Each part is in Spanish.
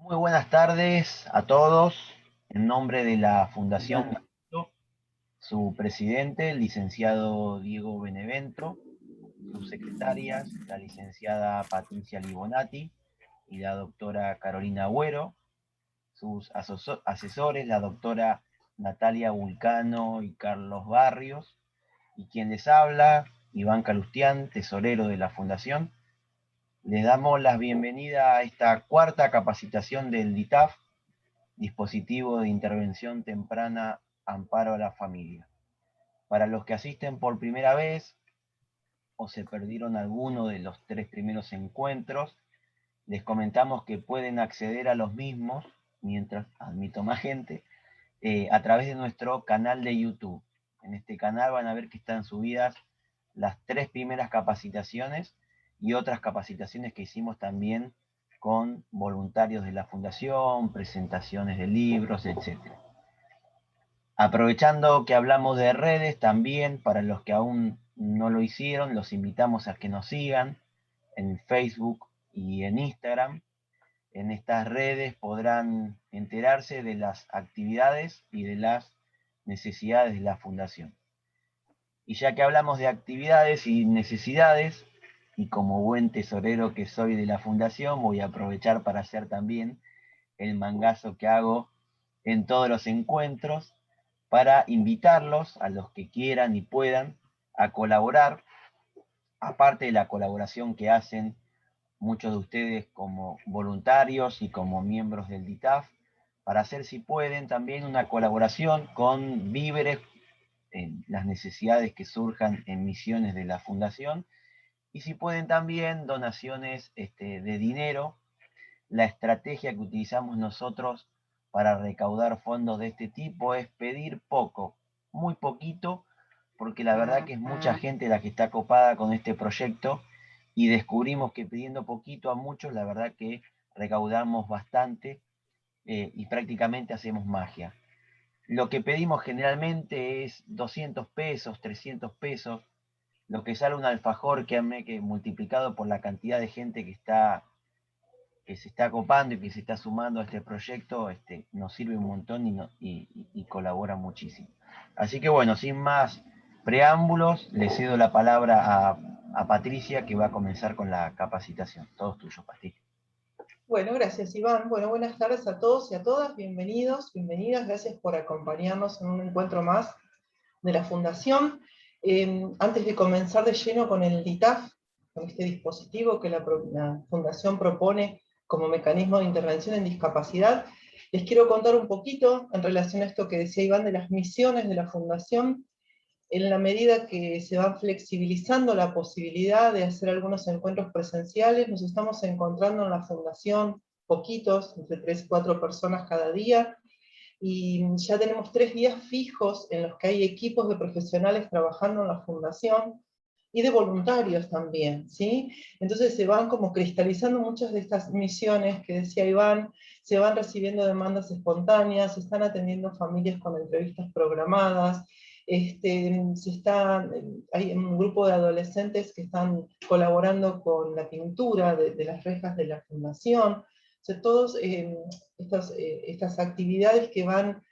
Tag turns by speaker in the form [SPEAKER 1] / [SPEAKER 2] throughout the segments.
[SPEAKER 1] Muy buenas tardes a todos. En nombre de la Fundación Gaucho, su presidente, el licenciado Diego Benevento, sus secretarias, la licenciada Patricia Libonati y la doctora Carolina Agüero, sus asesores, la doctora Natalia Vulcano y Carlos Barrios, y quien les habla, Iván Calustián, tesorero de la Fundación. Les damos la bienvenida a esta cuarta capacitación del DITAF, Dispositivo de Intervención Temprana Amparo a la Familia. Para los que asisten por primera vez o se perdieron alguno de los 3 primeros encuentros, les comentamos que pueden acceder a los mismos, mientras admito más gente, a través de nuestro canal de YouTube. En este canal van a ver que están subidas las 3 primeras capacitaciones y otras capacitaciones que hicimos también con voluntarios de la Fundación, presentaciones de libros, etc. Aprovechando que hablamos de redes, también para los que aún no lo hicieron, los invitamos a que nos sigan en Facebook y en Instagram. En estas redes podrán enterarse de las actividades y de las necesidades de la Fundación. Y ya que hablamos de actividades y necesidades, y como buen tesorero que soy de la Fundación, voy a aprovechar para hacer también el mangazo que hago en todos los encuentros, para invitarlos a los que quieran y puedan a colaborar, aparte de la colaboración que hacen muchos de ustedes como voluntarios y como miembros del DITAF, para hacer, si pueden, también una colaboración con víveres en las necesidades que surjan en misiones de la Fundación, y si pueden también donaciones de dinero. La estrategia que utilizamos nosotros para recaudar fondos de este tipo es pedir poco, muy poquito, porque la verdad que es mucha gente la que está copada con este proyecto, y descubrimos que pidiendo poquito a muchos, la verdad que recaudamos bastante, y prácticamente hacemos magia. Lo que pedimos generalmente es 200 pesos, 300 pesos, lo que sale un alfajor que multiplicado por la cantidad de gente que se está copando y que se está sumando a este proyecto, nos sirve un montón y colabora muchísimo. Así que bueno, sin más preámbulos, le cedo la palabra a Patricia, que va a comenzar con la capacitación. Todos tuyos, Patricia.
[SPEAKER 2] Bueno, gracias Iván. Bueno, buenas tardes a todos y a todas. Bienvenidos, bienvenidas. Gracias por acompañarnos en un encuentro más de la Fundación. Antes de comenzar de lleno con el DITAF, con este dispositivo que la Fundación propone como mecanismo de intervención en discapacidad, les quiero contar un poquito en relación a esto que decía Iván de las misiones de la Fundación. En la medida que se va flexibilizando la posibilidad de hacer algunos encuentros presenciales, nos estamos encontrando en la Fundación poquitos, entre 3 y 4 personas cada día, y ya tenemos 3 días fijos en los que hay equipos de profesionales trabajando en la Fundación, y de voluntarios también, ¿sí? Entonces se van como cristalizando muchas de estas misiones que decía Iván, se van recibiendo demandas espontáneas, se están atendiendo familias con entrevistas programadas, hay un grupo de adolescentes que están colaborando con la pintura de las rejas de la Fundación. O sea, todas estas actividades que van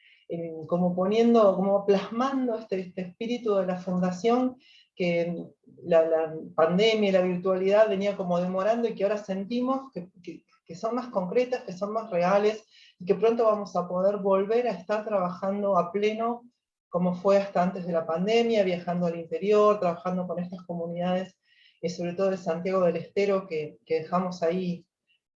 [SPEAKER 2] como poniendo, como plasmando este espíritu de la Fundación, que la pandemia y la virtualidad venía como demorando, y que ahora sentimos que son más concretas, que son más reales, y que pronto vamos a poder volver a estar trabajando a pleno como fue hasta antes de la pandemia, viajando al interior, trabajando con estas comunidades, sobre todo de Santiago del Estero, que dejamos ahí,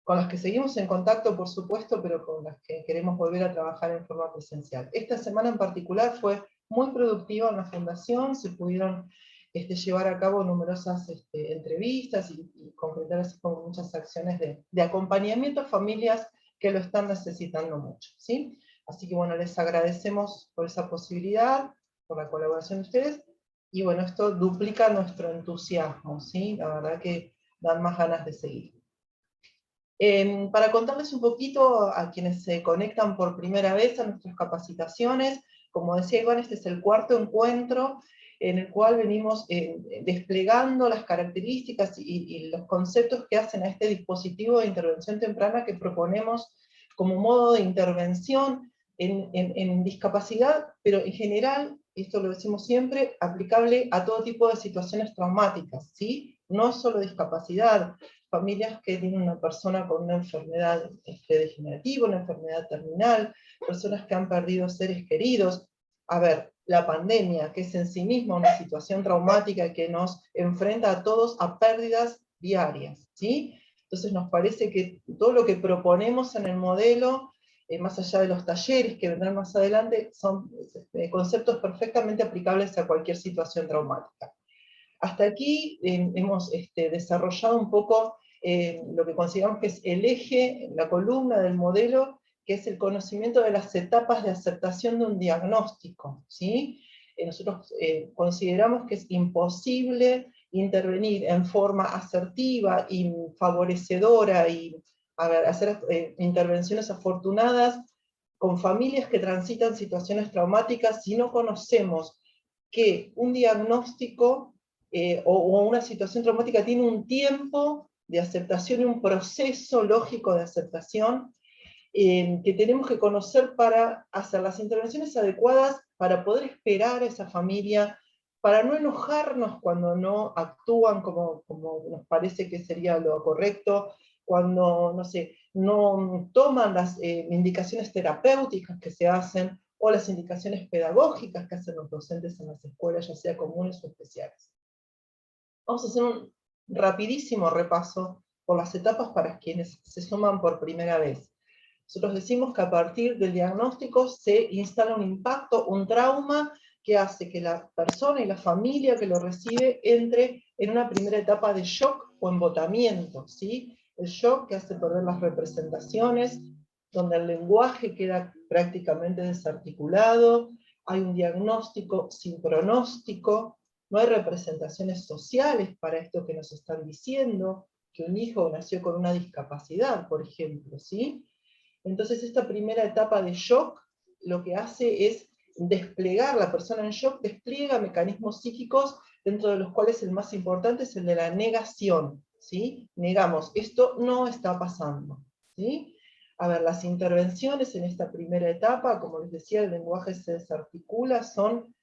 [SPEAKER 2] con las que seguimos en contacto, por supuesto, pero con las que queremos volver a trabajar en forma presencial. Esta semana en particular fue muy productiva en la Fundación, se pudieron llevar a cabo numerosas entrevistas y concretar así como muchas acciones de acompañamiento a familias que lo están necesitando mucho, ¿sí? Así que bueno, les agradecemos por esa posibilidad, por la colaboración de ustedes, y bueno, esto duplica nuestro entusiasmo, ¿sí? La verdad que dan más ganas de seguir. Para contarles un poquito a quienes se conectan por primera vez a nuestras capacitaciones, como decía Iván, este es el cuarto encuentro en el cual venimos desplegando las características y los conceptos que hacen a este dispositivo de intervención temprana que proponemos como modo de intervención en discapacidad, pero en general, esto lo decimos siempre, aplicable a todo tipo de situaciones traumáticas, ¿sí? No solo discapacidad, familias que tienen una persona con una enfermedad degenerativa, una enfermedad terminal, personas que han perdido seres queridos. A ver, la pandemia, que es en sí misma una situación traumática que nos enfrenta a todos a pérdidas diarias, ¿sí? Entonces nos parece que todo lo que proponemos en el modelo, más allá de los talleres que vendrán más adelante, son conceptos perfectamente aplicables a cualquier situación traumática. Hasta aquí hemos desarrollado un poco lo que consideramos que es el eje, la columna del modelo, que es el conocimiento de las etapas de aceptación de un diagnóstico, ¿sí? Nosotros consideramos que es imposible intervenir en forma asertiva y favorecedora y hacer intervenciones afortunadas con familias que transitan situaciones traumáticas si no conocemos que un diagnóstico o una situación traumática tiene un tiempo de aceptación y un proceso lógico de aceptación que tenemos que conocer para hacer las intervenciones adecuadas, para poder esperar a esa familia, para no enojarnos cuando no actúan como nos parece que sería lo correcto, cuando, no sé, no toman las indicaciones terapéuticas que se hacen, o las indicaciones pedagógicas que hacen los docentes en las escuelas, ya sea comunes o especiales. Vamos a hacer un rapidísimo repaso por las etapas para quienes se suman por primera vez. Nosotros decimos que a partir del diagnóstico se instala un impacto, un trauma, que hace que la persona y la familia que lo recibe entre en una primera etapa de shock o embotamiento, ¿sí? El shock que hace perder las representaciones, donde el lenguaje queda prácticamente desarticulado, hay un diagnóstico sin pronóstico, no hay representaciones sociales para esto que nos están diciendo, que un hijo nació con una discapacidad, por ejemplo, ¿sí? Entonces esta primera etapa de shock lo que hace es desplegar, la persona en shock despliega mecanismos psíquicos, dentro de los cuales el más importante es el de la negación, ¿sí? Negamos, esto no está pasando, ¿sí? A ver, las intervenciones en esta primera etapa, como les decía, el lenguaje se desarticula, son,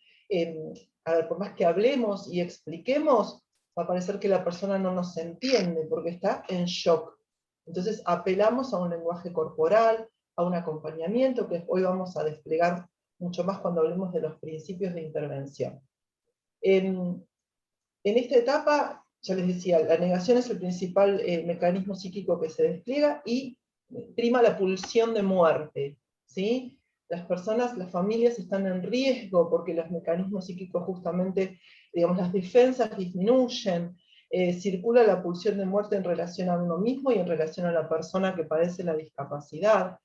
[SPEAKER 2] a ver, por más que hablemos y expliquemos, va a parecer que la persona no nos entiende, porque está en shock. Entonces apelamos a un lenguaje corporal, a un acompañamiento, que hoy vamos a desplegar mucho más cuando hablemos de los principios de intervención. En esta etapa, ya les decía, la negación es el principal mecanismo psíquico que se despliega y prima la pulsión de muerte, ¿sí? Las personas, las familias están en riesgo porque los mecanismos psíquicos justamente, digamos, las defensas disminuyen, circula la pulsión de muerte en relación a uno mismo y en relación a la persona que padece la discapacidad.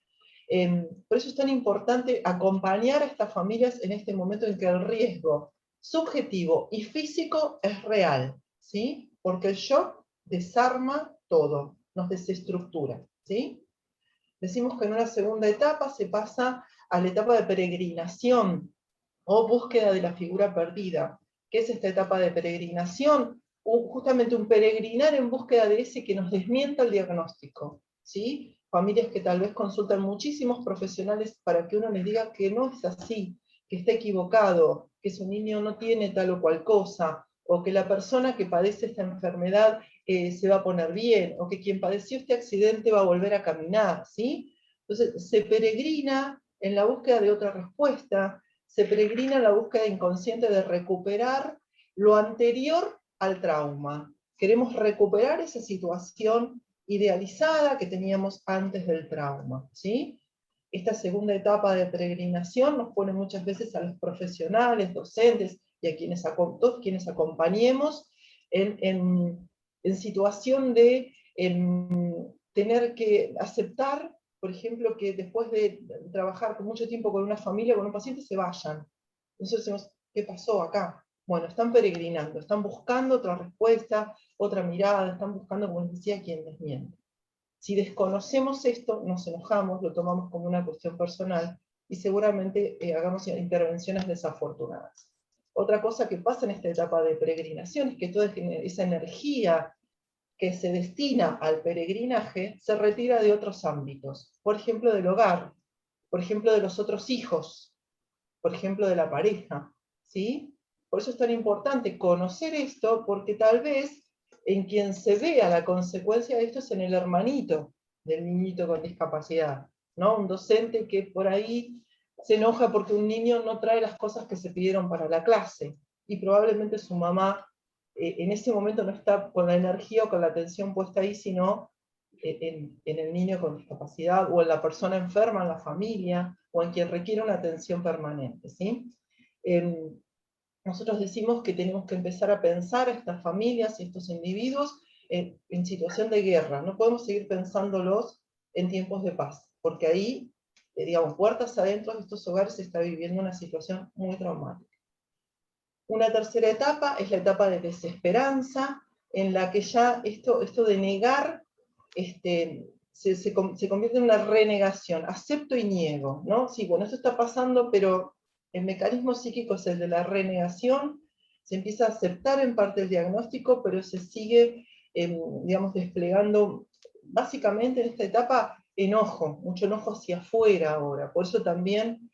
[SPEAKER 2] Por eso es tan importante acompañar a estas familias en este momento en que el riesgo subjetivo y físico es real, ¿sí? Porque el shock desarma todo, nos desestructura, ¿sí? Decimos que en una segunda etapa se pasa a la etapa de peregrinación o búsqueda de la figura perdida. ¿Qué es esta etapa de peregrinación? Justamente un peregrinar en búsqueda de ese que nos desmienta el diagnóstico, ¿sí? Familias que tal vez consultan muchísimos profesionales para que uno les diga que no es así, que está equivocado, que su niño no tiene tal o cual cosa, o que la persona que padece esta enfermedad se va a poner bien, o que quien padeció este accidente va a volver a caminar, ¿sí? Entonces se peregrina en la búsqueda de otra respuesta, se peregrina en la búsqueda inconsciente de recuperar lo anterior al trauma. Queremos recuperar esa situación idealizada que teníamos antes del trauma, ¿sí? Esta segunda etapa de peregrinación nos pone muchas veces a los profesionales, docentes y a todos quienes acompañemos en situación de tener que aceptar, por ejemplo, que después de trabajar con mucho tiempo con una familia, con un paciente, se vayan. Entonces decimos, ¿qué pasó acá? Bueno, están peregrinando, están buscando otra respuesta, otra mirada, están buscando, como les decía, quien les miente. Si desconocemos esto, nos enojamos, lo tomamos como una cuestión personal y seguramente hagamos intervenciones desafortunadas. Otra cosa que pasa en esta etapa de peregrinación es que toda esa energía que se destina al peregrinaje se retira de otros ámbitos, por ejemplo del hogar, por ejemplo de los otros hijos, por ejemplo de la pareja, ¿sí? Por eso es tan importante conocer esto, porque tal vez en quien se vea la consecuencia de esto es en el hermanito del niñito con discapacidad, ¿no? Un docente que por ahí se enoja porque un niño no trae las cosas que se pidieron para la clase, y probablemente su mamá en ese momento no está con la energía o con la atención puesta ahí, sino en el niño con discapacidad, o en la persona enferma en la familia, o en quien requiere una atención permanente, ¿sí? Nosotros decimos que tenemos que empezar a pensar a estas familias y estos individuos en situación de guerra. No podemos seguir pensándolos en tiempos de paz, porque ahí, digamos, puertas adentro de estos hogares se está viviendo una situación muy traumática. Una tercera etapa es la etapa de desesperanza, en la que ya esto de negar se convierte en una renegación, acepto y niego, ¿no? Sí, bueno, esto está pasando, pero el mecanismo psíquico es el de la renegación, se empieza a aceptar en parte el diagnóstico, pero se sigue, digamos, desplegando básicamente en esta etapa enojo, mucho enojo hacia afuera ahora. Por eso también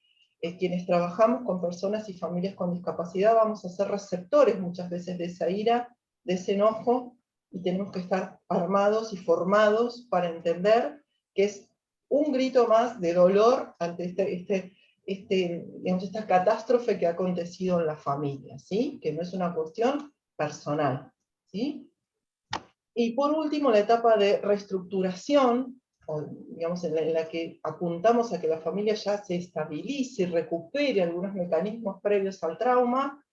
[SPEAKER 2] quienes trabajamos con personas y familias con discapacidad vamos a ser receptores muchas veces de esa ira, de ese enojo, y tenemos que estar armados y formados para entender que es un grito más de dolor ante digamos, esta catástrofe que ha acontecido en la familia, ¿sí? Que no es una cuestión personal, ¿sí? Y por último, la etapa de reestructuración, o, digamos, en la que apuntamos a que la familia ya se estabilice y recupere algunos mecanismos previos al trauma,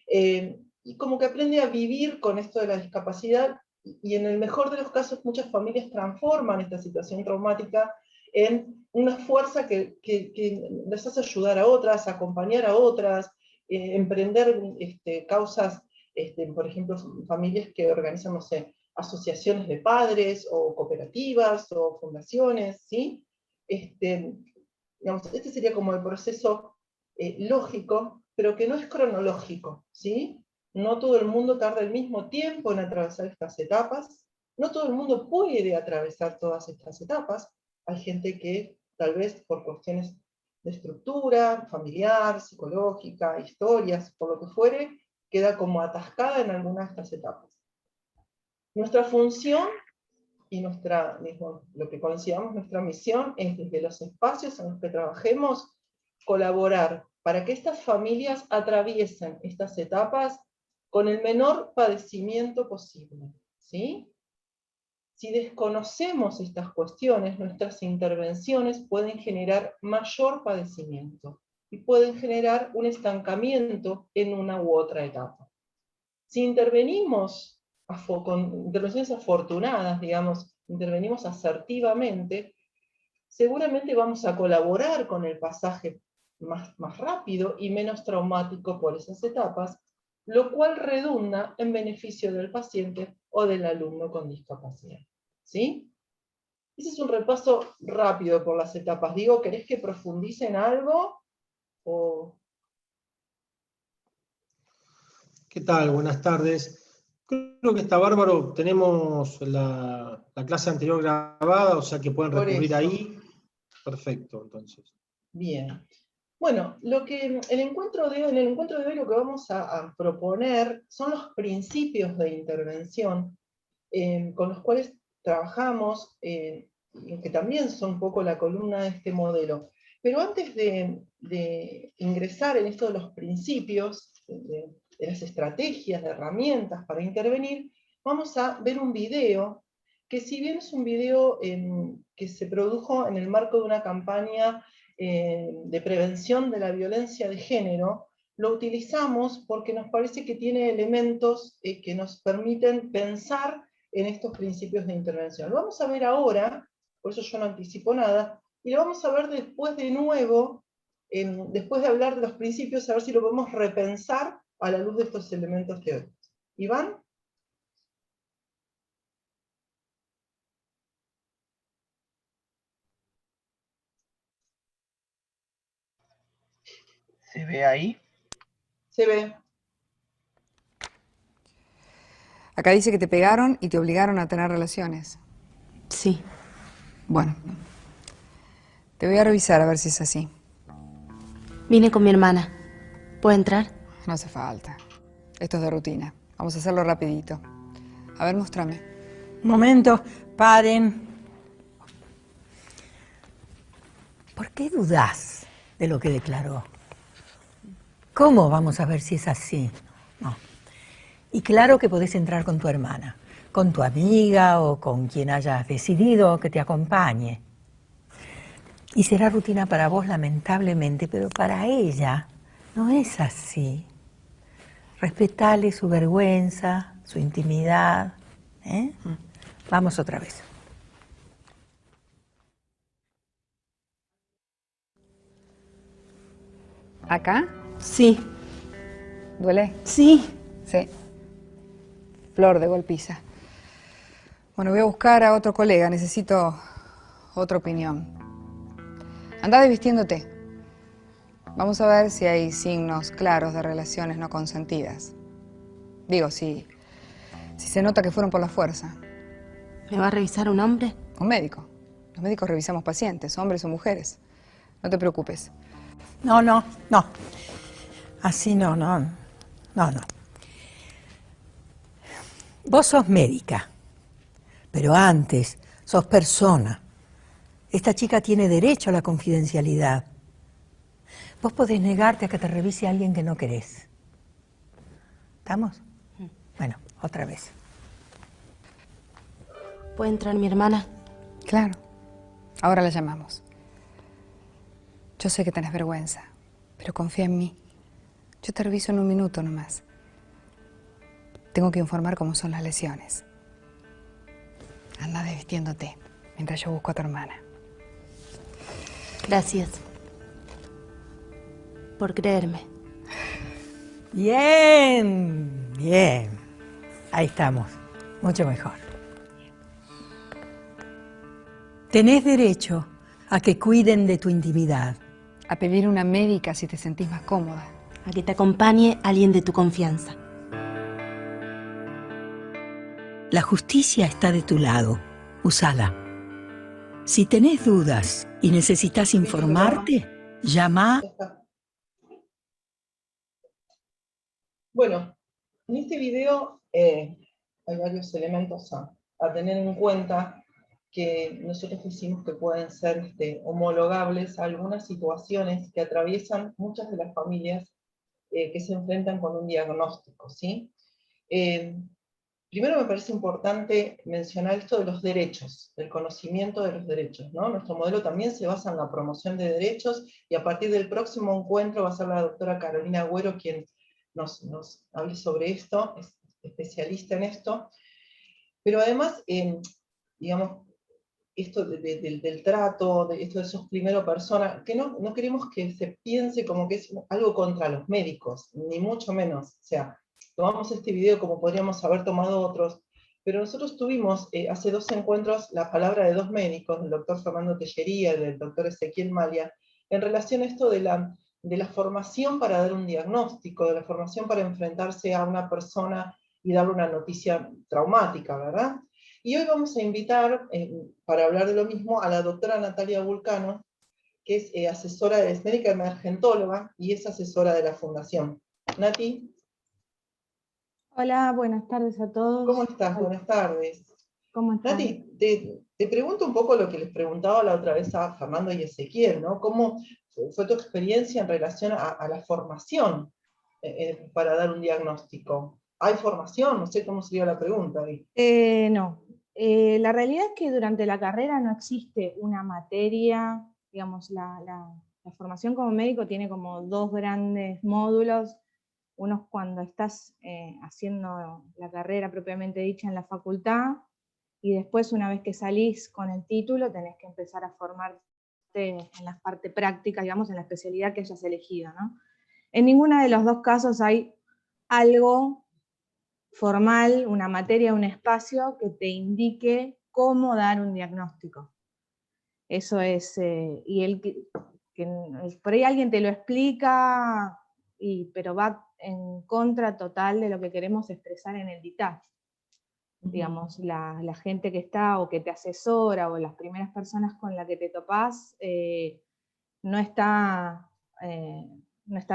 [SPEAKER 2] y como que aprende a vivir con esto de la discapacidad, y en el mejor de los casos muchas familias transforman esta situación traumática en una fuerza que les hace ayudar a otras, acompañar a otras, emprender causas, por ejemplo, familias que organizan, no sé, asociaciones de padres, o cooperativas, o fundaciones, ¿sí? Digamos, este sería como el proceso lógico, pero que no es cronológico, ¿sí? No todo el mundo tarda el mismo tiempo en atravesar estas etapas, no todo el mundo puede atravesar todas estas etapas. Hay gente que tal vez por cuestiones de estructura, familiar, psicológica, historias, por lo que fuere, queda como atascada en alguna de estas etapas. Nuestra función y lo que consideramos nuestra misión es, desde los espacios en los que trabajemos, colaborar para que estas familias atraviesen estas etapas con el menor padecimiento posible, ¿sí? Si desconocemos estas cuestiones, nuestras intervenciones pueden generar mayor padecimiento y pueden generar un estancamiento en una u otra etapa. Si intervenimos con intervenciones afortunadas, digamos, intervenimos asertivamente, seguramente vamos a colaborar con el pasaje más rápido y menos traumático por esas etapas, lo cual redunda en beneficio del paciente o del alumno con discapacidad. ¿Sí? Ese es un repaso rápido por las etapas. Digo, ¿querés que profundice en algo? O...
[SPEAKER 3] ¿Qué tal? Buenas tardes. Creo que está bárbaro. Tenemos la clase anterior grabada, o sea que pueden
[SPEAKER 2] Por
[SPEAKER 3] recurrir
[SPEAKER 2] eso.
[SPEAKER 3] ahí. Perfecto, entonces.
[SPEAKER 2] Bien. Bueno, en el encuentro de hoy lo que vamos a proponer son los principios de intervención con los cuales trabajamos, y que también son un poco la columna de este modelo. Pero antes de ingresar en esto de los principios, de las estrategias, de herramientas para intervenir, vamos a ver un video, que si bien es un video que se produjo en el marco de una campaña de prevención de la violencia de género, lo utilizamos porque nos parece que tiene elementos que nos permiten pensar en estos principios de intervención. Lo vamos a ver ahora, por eso yo no anticipo nada, y lo vamos a ver después de nuevo, después de hablar de los principios, a ver si lo podemos repensar a la luz de estos elementos teóricos. ¿Iván?
[SPEAKER 1] ¿Se ve ahí?
[SPEAKER 2] Se ve.
[SPEAKER 4] Acá dice que te pegaron y te obligaron a tener relaciones.
[SPEAKER 5] Sí.
[SPEAKER 4] Bueno, te voy a revisar a ver si es así.
[SPEAKER 5] Vine con mi hermana. ¿Puedo entrar?
[SPEAKER 4] No hace falta. Esto es de rutina. Vamos a hacerlo rapidito. A ver, mostrame.
[SPEAKER 6] Un momento, paren. ¿Por qué dudás de lo que declaró? ¿Cómo vamos a ver si es así? No. Y claro que podés entrar con tu hermana, con tu amiga o con quien hayas decidido que te acompañe. Y será rutina para vos, lamentablemente, pero para ella no es así. Respetale su vergüenza, su intimidad. ¿Eh? Vamos otra vez.
[SPEAKER 4] ¿Acá?
[SPEAKER 5] Sí.
[SPEAKER 4] ¿Duele?
[SPEAKER 5] Sí.
[SPEAKER 4] Sí. Flor de golpiza. Bueno, voy a buscar a otro colega. Necesito otra opinión. Andá desvistiéndote. Vamos a ver si hay signos claros de relaciones no consentidas. Digo, si se nota que fueron por la fuerza.
[SPEAKER 5] ¿Me va a revisar un hombre?
[SPEAKER 4] Un médico. Los médicos revisamos pacientes, hombres o mujeres. No te preocupes.
[SPEAKER 6] No. Así no. Vos sos médica, pero antes sos persona. Esta chica tiene derecho a la confidencialidad. Vos podés negarte a que te revise a alguien que no querés. ¿Estamos? Bueno, otra vez.
[SPEAKER 5] ¿Puede entrar mi hermana?
[SPEAKER 4] Claro. Ahora la llamamos. Yo sé que tenés vergüenza, pero confía en mí. Yo te reviso en un minuto nomás. Tengo que informar cómo son las lesiones. Anda desvistiéndote mientras yo busco a tu hermana.
[SPEAKER 5] Gracias. Por creerme.
[SPEAKER 6] Bien. Ahí estamos. Mucho mejor. Tenés derecho a que cuiden de tu intimidad.
[SPEAKER 4] A pedir una médica si te sentís más cómoda.
[SPEAKER 5] A que te acompañe alguien de tu confianza.
[SPEAKER 6] La justicia está de tu lado. Usala. Si tenés dudas y necesitas informarte, llama.
[SPEAKER 2] Bueno, en este video hay varios elementos a tener en cuenta que nosotros decimos que pueden ser homologables a algunas situaciones que atraviesan muchas de las familias que se enfrentan con un diagnóstico, ¿sí? Primero me parece importante mencionar esto de los derechos, del conocimiento de los derechos, ¿no? Nuestro modelo también se basa en la promoción de derechos, y a partir del próximo encuentro va a ser la doctora Carolina Agüero quien nos hable sobre esto, es especialista en esto. Pero además, digamos, esto del trato, esto de sos primero persona, que no queremos que se piense como que es algo contra los médicos, ni mucho menos. O sea, tomamos este video como podríamos haber tomado otros, pero nosotros tuvimos hace 2 encuentros la palabra de 2 médicos, el doctor Fernando Tellería y el doctor Ezequiel Malia, en relación a esto de la formación para dar un diagnóstico, de la formación para enfrentarse a una persona y darle una noticia traumática, ¿verdad? Y hoy vamos a invitar, para hablar de lo mismo, a la doctora Natalia Vulcano, que es asesora, es médica emergentóloga y es asesora de la Fundación. Nati.
[SPEAKER 7] Hola, buenas tardes a todos.
[SPEAKER 2] ¿Cómo estás? Buenas tardes.
[SPEAKER 7] ¿Cómo estás?
[SPEAKER 2] Nati, te pregunto un poco lo que les preguntaba la otra vez a Fernando y Ezequiel, ¿no? ¿Cómo fue tu experiencia en relación a la formación para dar un diagnóstico? ¿Hay formación? No sé cómo sería la pregunta.
[SPEAKER 7] No. La realidad es que durante la carrera no existe una materia, digamos, la formación como médico tiene como 2 grandes módulos. Uno es cuando estás haciendo la carrera propiamente dicha en la facultad, y después, una vez que salís con el título, tenés que empezar a formarte en la parte práctica, digamos, en la especialidad que hayas elegido, ¿no? En ninguno de los 2 casos hay algo formal, una materia, un espacio que te indique cómo dar un diagnóstico. Eso es, por ahí alguien te lo explica, pero va en contra total de lo que queremos expresar en el dictamen. digamos, la gente que está o que te asesora o las primeras personas con las que te topás no está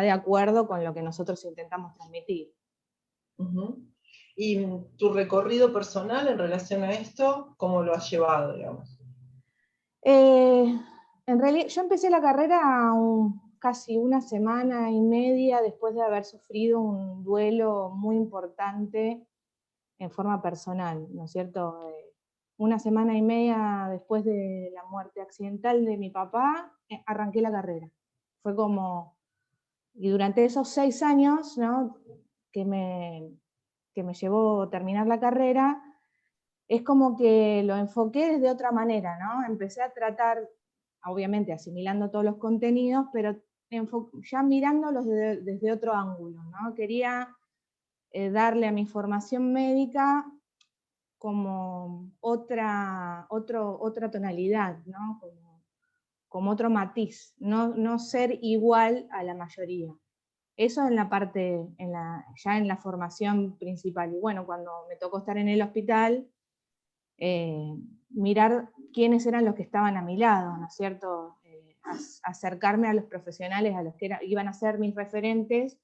[SPEAKER 7] de acuerdo con lo que nosotros intentamos transmitir.
[SPEAKER 2] ¿Y tu recorrido personal en relación a esto, cómo lo has llevado, digamos?
[SPEAKER 7] En realidad, yo empecé la carrera casi una semana y media después de haber sufrido un duelo muy importante en forma personal, ¿no es cierto? Una semana y media después de la muerte accidental de mi papá, arranqué la carrera. Fue como, y durante esos 6 años, ¿no?, que me llevó a terminar la carrera, es como que lo enfoqué desde otra manera, ¿no? Empecé a tratar, obviamente asimilando todos los contenidos, pero ya mirándolos desde otro ángulo, ¿no? Quería darle a mi formación médica como otra tonalidad, ¿no? Como otro matiz, no ser igual a la mayoría. Eso en la parte, ya en la formación principal. Y bueno, cuando me tocó estar en el hospital, mirar quiénes eran los que estaban a mi lado, ¿no es cierto? Acercarme a los profesionales, a los que iban a ser mis referentes,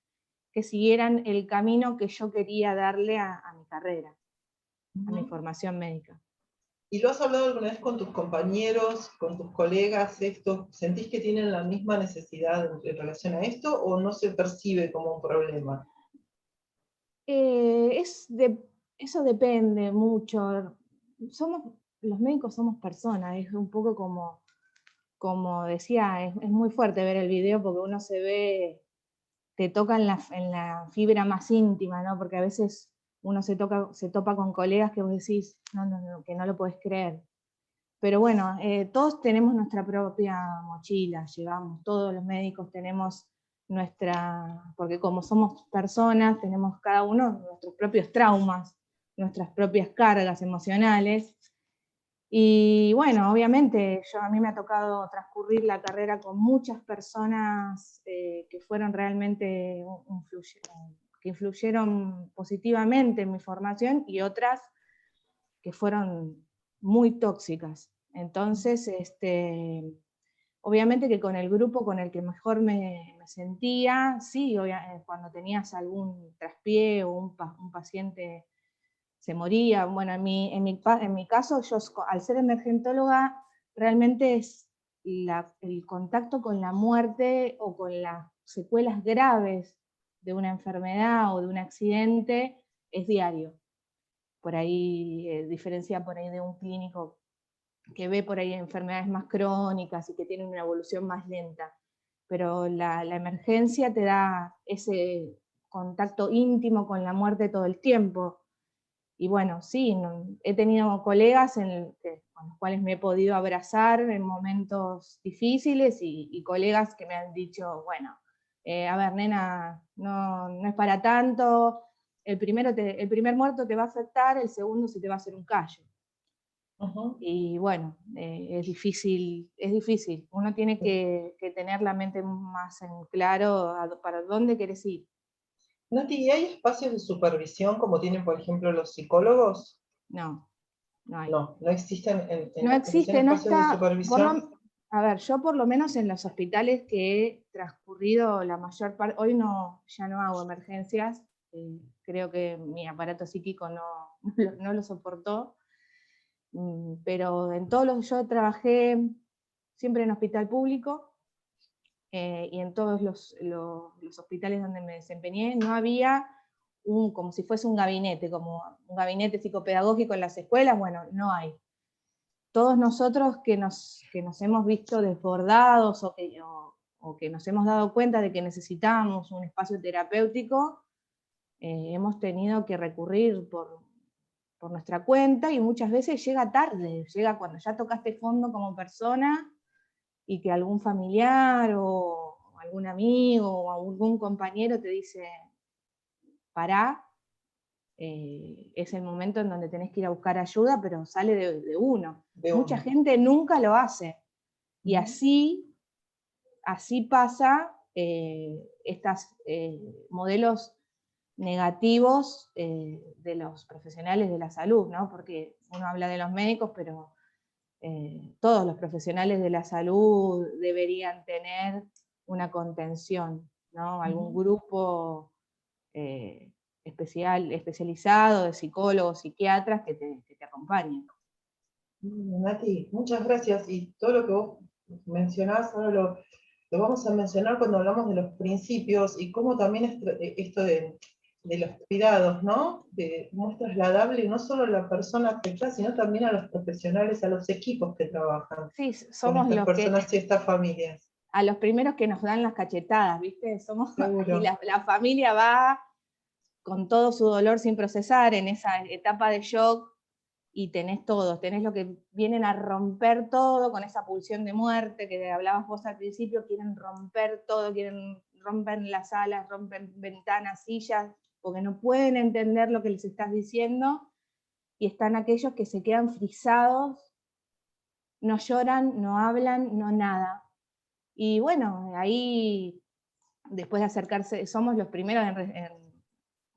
[SPEAKER 7] que siguieran el camino que yo quería darle a mi carrera, a mi formación médica.
[SPEAKER 2] ¿Y lo has hablado alguna vez con tus compañeros, con tus colegas, esto? ¿Sentís que tienen la misma necesidad en relación a esto o no se percibe como un problema?
[SPEAKER 7] Eso depende mucho. Los médicos somos personas, es un poco como decía, es muy fuerte ver el video porque uno te toca en la fibra más íntima, ¿no? Porque a veces uno se topa con colegas que vos decís, no, que no lo podés creer. Pero bueno, todos tenemos nuestra propia mochila, llevamos, todos los médicos tenemos porque como somos personas, tenemos cada uno nuestros propios traumas, nuestras propias cargas emocionales. Y bueno, obviamente a mí me ha tocado transcurrir la carrera con muchas personas que fueron realmente, que influyeron positivamente en mi formación y otras que fueron muy tóxicas. Entonces, obviamente que con el grupo con el que mejor me sentía, sí, cuando tenías algún traspié o un paciente se moría, bueno, en mi caso, yo al ser emergentóloga, realmente es el contacto con la muerte o con las secuelas graves de una enfermedad o de un accidente es diario. Por ahí, diferencia por ahí de un clínico que ve por ahí enfermedades más crónicas y que tienen una evolución más lenta. Pero la emergencia te da ese contacto íntimo con la muerte todo el tiempo. Y bueno, sí, he tenido colegas con los cuales me he podido abrazar en momentos difíciles y colegas que me han dicho, bueno, a ver, nena, no es para tanto, el primer muerto te va a afectar, el segundo se te va a hacer un callo. Y bueno, es difícil. Uno tiene que tener la mente más en claro para dónde querés ir.
[SPEAKER 2] Nati, ¿y hay espacios de supervisión como tienen, por ejemplo, los psicólogos?
[SPEAKER 7] No hay.
[SPEAKER 2] No existen
[SPEAKER 7] No existe, no
[SPEAKER 2] espacios de
[SPEAKER 7] está.
[SPEAKER 2] supervisión.
[SPEAKER 7] A ver, yo por lo menos en los hospitales que he transcurrido la mayor parte, hoy ya no hago emergencias, creo que mi aparato psíquico no lo soportó, pero en yo trabajé siempre en hospital público, y en todos los hospitales donde me desempeñé no había como si fuese un gabinete, como un gabinete psicopedagógico en las escuelas, bueno, no hay. Todos nosotros que nos hemos visto desbordados o que nos hemos dado cuenta de que necesitábamos un espacio terapéutico, hemos tenido que recurrir por nuestra cuenta y muchas veces llega tarde, llega cuando ya tocaste fondo como persona y que algún familiar o algún amigo o algún compañero te dice, pará, es el momento en donde tenés que ir a buscar ayuda, pero sale de uno. Mucha gente nunca lo hace. Y así pasa estos modelos negativos de los profesionales de la salud, ¿no? Porque uno habla de los médicos, pero todos los profesionales de la salud deberían tener una contención, ¿no? Algún grupo especializado de psicólogos, psiquiatras que te acompañen.
[SPEAKER 2] Nati, muchas gracias. Y todo lo que vos mencionás, ahora lo vamos a mencionar cuando hablamos de los principios y cómo también esto de los cuidados, ¿no? Cómo es trasladable no solo a la persona afectada, sino también a los profesionales, a los equipos que trabajan.
[SPEAKER 7] Sí, somos
[SPEAKER 2] con estas
[SPEAKER 7] los
[SPEAKER 2] personas y estas familias.
[SPEAKER 7] A los primeros que nos dan las cachetadas, ¿viste?
[SPEAKER 2] Seguro.
[SPEAKER 7] Y la familia va con todo su dolor sin procesar en esa etapa de shock, y tenés todos, tenés lo que vienen a romper todo con esa pulsión de muerte que hablabas vos al principio, quieren romper todo, rompen las salas, rompen ventanas, sillas, porque no pueden entender lo que les estás diciendo, y están aquellos que se quedan frisados, no lloran, no hablan, no nada. Y bueno, ahí, después de acercarse, somos los primeros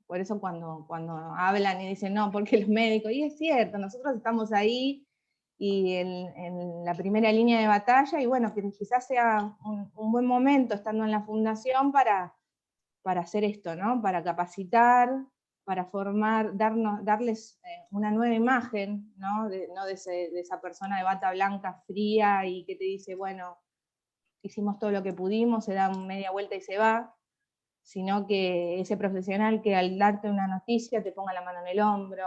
[SPEAKER 7] por eso cuando hablan y dicen, no, porque los médicos, y es cierto, nosotros estamos ahí y en la primera línea de batalla, y bueno, que quizás sea un buen momento estando en la fundación para hacer esto, ¿no? Para capacitar, para formar, darles una nueva imagen, ¿no? De esa persona de bata blanca fría y que te dice, bueno, hicimos todo lo que pudimos, se da media vuelta y se va, sino que ese profesional que al darte una noticia te ponga la mano en el hombro,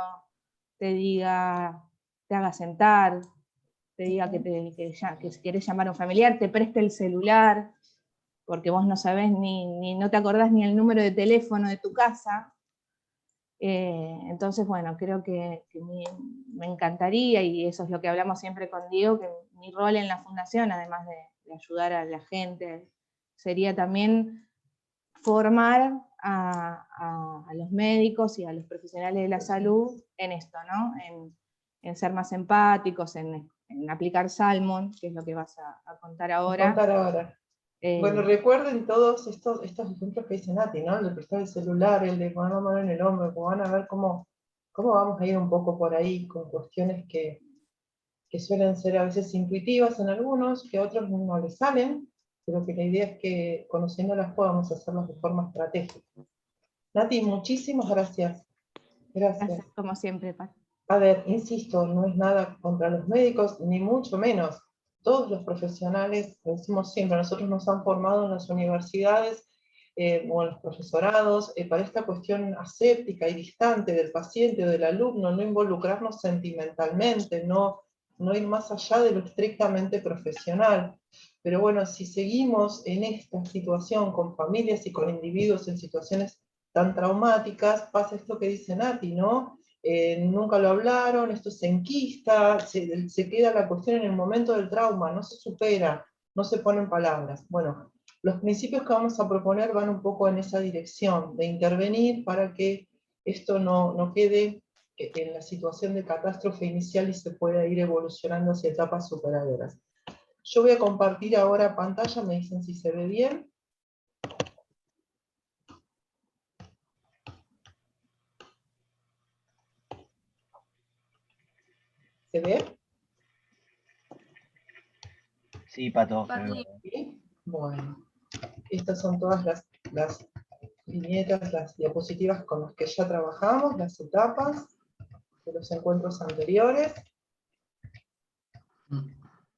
[SPEAKER 7] te diga, te haga sentar, te diga que si querés llamar a un familiar, te preste el celular, porque vos no sabés no te acordás ni el número de teléfono de tu casa. Entonces, bueno, creo que me encantaría, y eso es lo que hablamos siempre con Diego, que mi rol en la fundación, además de ayudar a la gente, sería también formar a los médicos y a los profesionales de la salud en esto, ¿no? En ser más empáticos, en aplicar Salmon, que es lo que vas a contar ahora.
[SPEAKER 2] Bueno, recuerden todos estos ejemplos que dice Nati, ¿no? El de prestar el celular, el de poner la mano en el hombro, como van a ver cómo vamos a ir un poco por ahí con cuestiones que suelen ser a veces intuitivas en algunos, que a otros no les salen, pero que la idea es que conociéndolas podamos hacerlas de forma estratégica. Nati, muchísimas gracias.
[SPEAKER 7] Gracias, como siempre, Pat.
[SPEAKER 2] A ver, insisto, no es nada contra los médicos, ni mucho menos. Todos los profesionales, lo decimos siempre, nosotros nos han formado en las universidades o en los profesorados para esta cuestión aséptica y distante del paciente o del alumno, no involucrarnos sentimentalmente, no ir más allá de lo estrictamente profesional. Pero bueno, si seguimos en esta situación con familias y con individuos en situaciones tan traumáticas, pasa esto que dice Nati, ¿no? Nunca lo hablaron, esto se enquista, se queda la cuestión en el momento del trauma, no se supera, no se ponen palabras. Bueno, los principios que vamos a proponer van un poco en esa dirección, de intervenir para que esto no quede en la situación de catástrofe inicial y se pueda ir evolucionando hacia etapas superadoras. Yo voy a compartir ahora pantalla, me dicen si se ve bien. ¿Se ve?
[SPEAKER 1] Sí, Pato.
[SPEAKER 2] ¿Sí? Bueno, estas son todas las viñetas, las diapositivas con las que ya trabajamos, las etapas de los encuentros anteriores.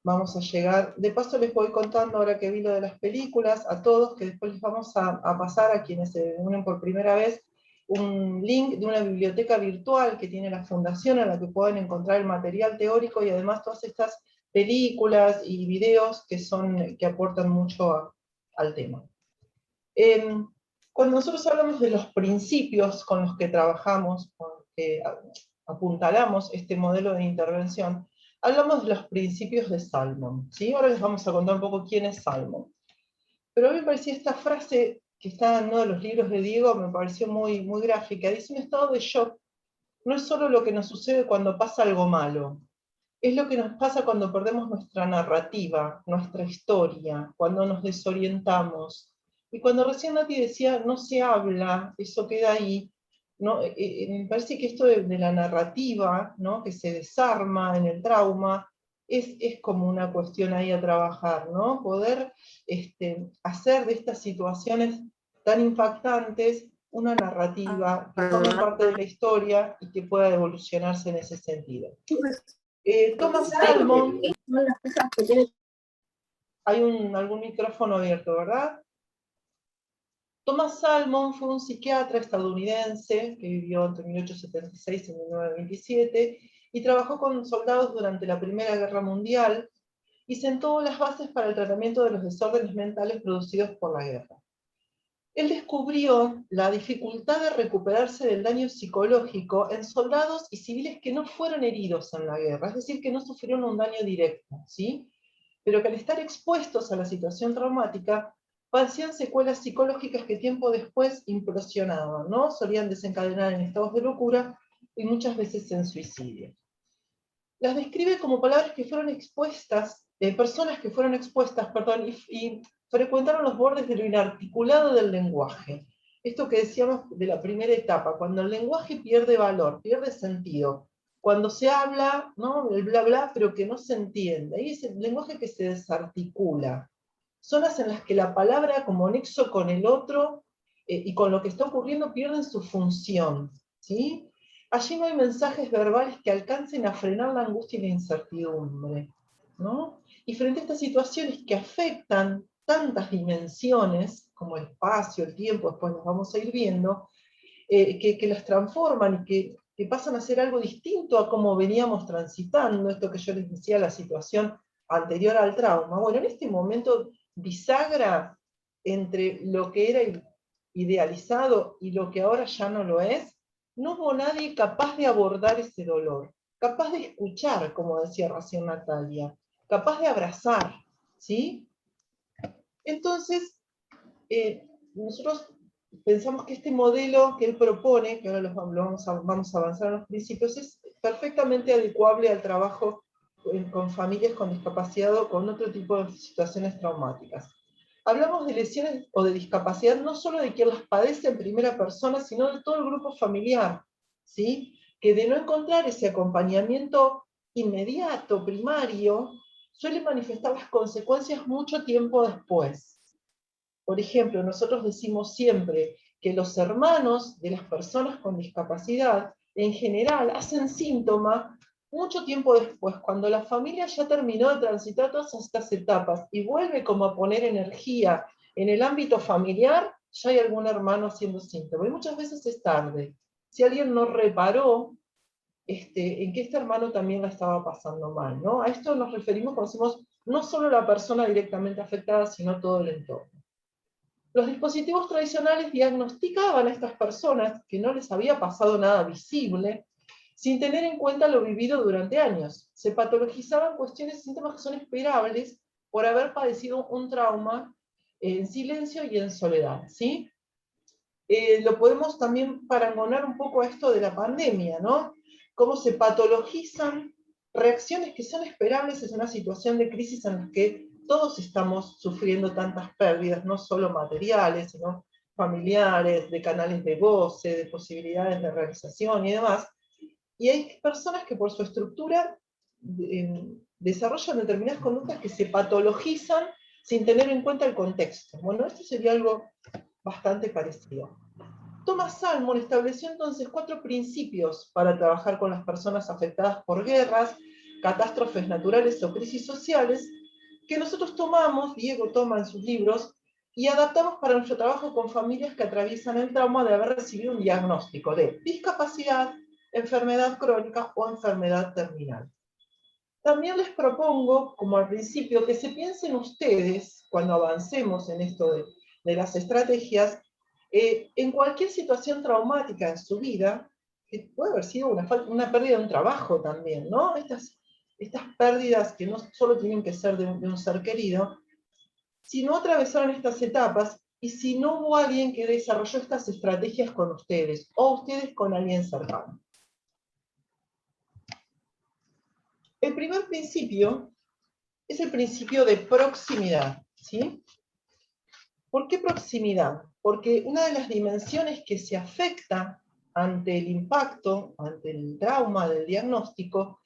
[SPEAKER 2] Vamos a llegar, de paso les voy contando ahora que vi lo de las películas, a todos, que después les vamos a pasar a quienes se unen por primera vez, un link de una biblioteca virtual que tiene la fundación, en la que pueden encontrar el material teórico y además todas estas películas y videos que aportan mucho al tema. Cuando nosotros hablamos de los principios con los que trabajamos, con los que apuntalamos este modelo de intervención, hablamos de los principios de Salmon, ¿sí? Ahora les vamos a contar un poco quién es Salmon. Pero a mí me parecía esta frase que está en uno de los libros de Diego, me pareció muy, muy gráfica. Dice: un estado de shock no es solo lo que nos sucede cuando pasa algo malo, es lo que nos pasa cuando perdemos nuestra narrativa, nuestra historia, cuando nos desorientamos, Y cuando recién Nati decía, no se habla, eso queda ahí, ¿no? Me parece que esto de la narrativa, ¿no? Que se desarma en el trauma, es como una cuestión ahí a trabajar, ¿no? Poder hacer de estas situaciones tan impactantes una narrativa que forme parte de la historia y que pueda evolucionarse en ese sentido. Thomas Salmon, hay algún micrófono abierto, ¿verdad? Thomas Salmon fue un psiquiatra estadounidense que vivió entre 1876 y 1927 y trabajó con soldados durante la Primera Guerra Mundial y sentó las bases para el tratamiento de los desórdenes mentales producidos por la guerra. Él descubrió la dificultad de recuperarse del daño psicológico en soldados y civiles que no fueron heridos en la guerra, es decir, que no sufrieron un daño directo, ¿sí? Pero que al estar expuestos a la situación traumática, padecían secuelas psicológicas que tiempo después implosionaban, ¿no? Solían desencadenar en estados de locura y muchas veces en suicidio. Las describe como palabras que fueron expuestas, personas que fueron expuestas, perdón, y frecuentaron los bordes de lo inarticulado del lenguaje. Esto que decíamos de la primera etapa, cuando el lenguaje pierde valor, pierde sentido, cuando se habla, ¿no? El bla bla, pero que no se entiende. Ahí es el lenguaje que se desarticula. Zonas en las que la palabra como nexo con el otro y con lo que está ocurriendo pierden su función, ¿sí? Allí no hay mensajes verbales que alcancen a frenar la angustia y la incertidumbre, ¿no? Y frente a estas situaciones que afectan tantas dimensiones, como el espacio, el tiempo, después nos vamos a ir viendo, que las transforman y que pasan a ser algo distinto a cómo veníamos transitando, esto que yo les decía, la situación anterior al trauma. Bueno, en este momento bisagra entre lo que era idealizado y lo que ahora ya no lo es, no hubo nadie capaz de abordar ese dolor, capaz de escuchar, como decía recién Natalia, capaz de abrazar, ¿sí? Entonces, nosotros pensamos que este modelo que él propone, que ahora vamos a avanzar en los principios, es perfectamente adecuable al trabajo con familias con discapacidad o con otro tipo de situaciones traumáticas. Hablamos de lesiones o de discapacidad no solo de quien las padece en primera persona, sino de todo el grupo familiar, ¿sí? Que de no encontrar ese acompañamiento inmediato, primario, suele manifestar las consecuencias mucho tiempo después. Por ejemplo, nosotros decimos siempre que los hermanos de las personas con discapacidad en general hacen síntoma mucho tiempo después, cuando la familia ya terminó de transitar todas estas etapas y vuelve como a poner energía en el ámbito familiar, ya hay algún hermano haciendo síntoma. Y muchas veces es tarde. Si alguien no reparó en que este hermano también la estaba pasando mal, ¿no? A esto nos referimos cuando decimos no solo la persona directamente afectada, sino todo el entorno. Los dispositivos tradicionales diagnosticaban a estas personas que no les había pasado nada visible, sin tener en cuenta lo vivido durante años. Se patologizaban cuestiones y síntomas que son esperables por haber padecido un trauma en silencio y en soledad, ¿sí? Lo podemos también parangonar un poco a esto de la pandemia, ¿no? Cómo se patologizan reacciones que son esperables en una situación de crisis en la que todos estamos sufriendo tantas pérdidas, no solo materiales, sino familiares, de canales de goce, de posibilidades de realización y demás. Y hay personas que por su estructura desarrollan determinadas conductas que se patologizan sin tener en cuenta el contexto. Bueno, esto sería algo bastante parecido. Thomas Salmon estableció entonces 4 principios para trabajar con las personas afectadas por guerras, catástrofes naturales o crisis sociales, que nosotros tomamos, Diego toma en sus libros, y adaptamos para nuestro trabajo con familias que atraviesan el trauma de haber recibido un diagnóstico de discapacidad, enfermedad crónica o enfermedad terminal. También les propongo, como al principio, que se piensen ustedes, cuando avancemos en esto de las estrategias, en cualquier situación traumática en su vida, que puede haber sido una pérdida de un trabajo también, ¿no? Estas pérdidas que no solo tienen que ser de un ser querido, si no atravesaron estas etapas y si no hubo alguien que desarrolló estas estrategias con ustedes, o ustedes con alguien cercano. El primer principio es el principio de proximidad, ¿sí? ¿Por qué proximidad? Porque una de las dimensiones que se afecta ante el impacto, ante el trauma del diagnóstico,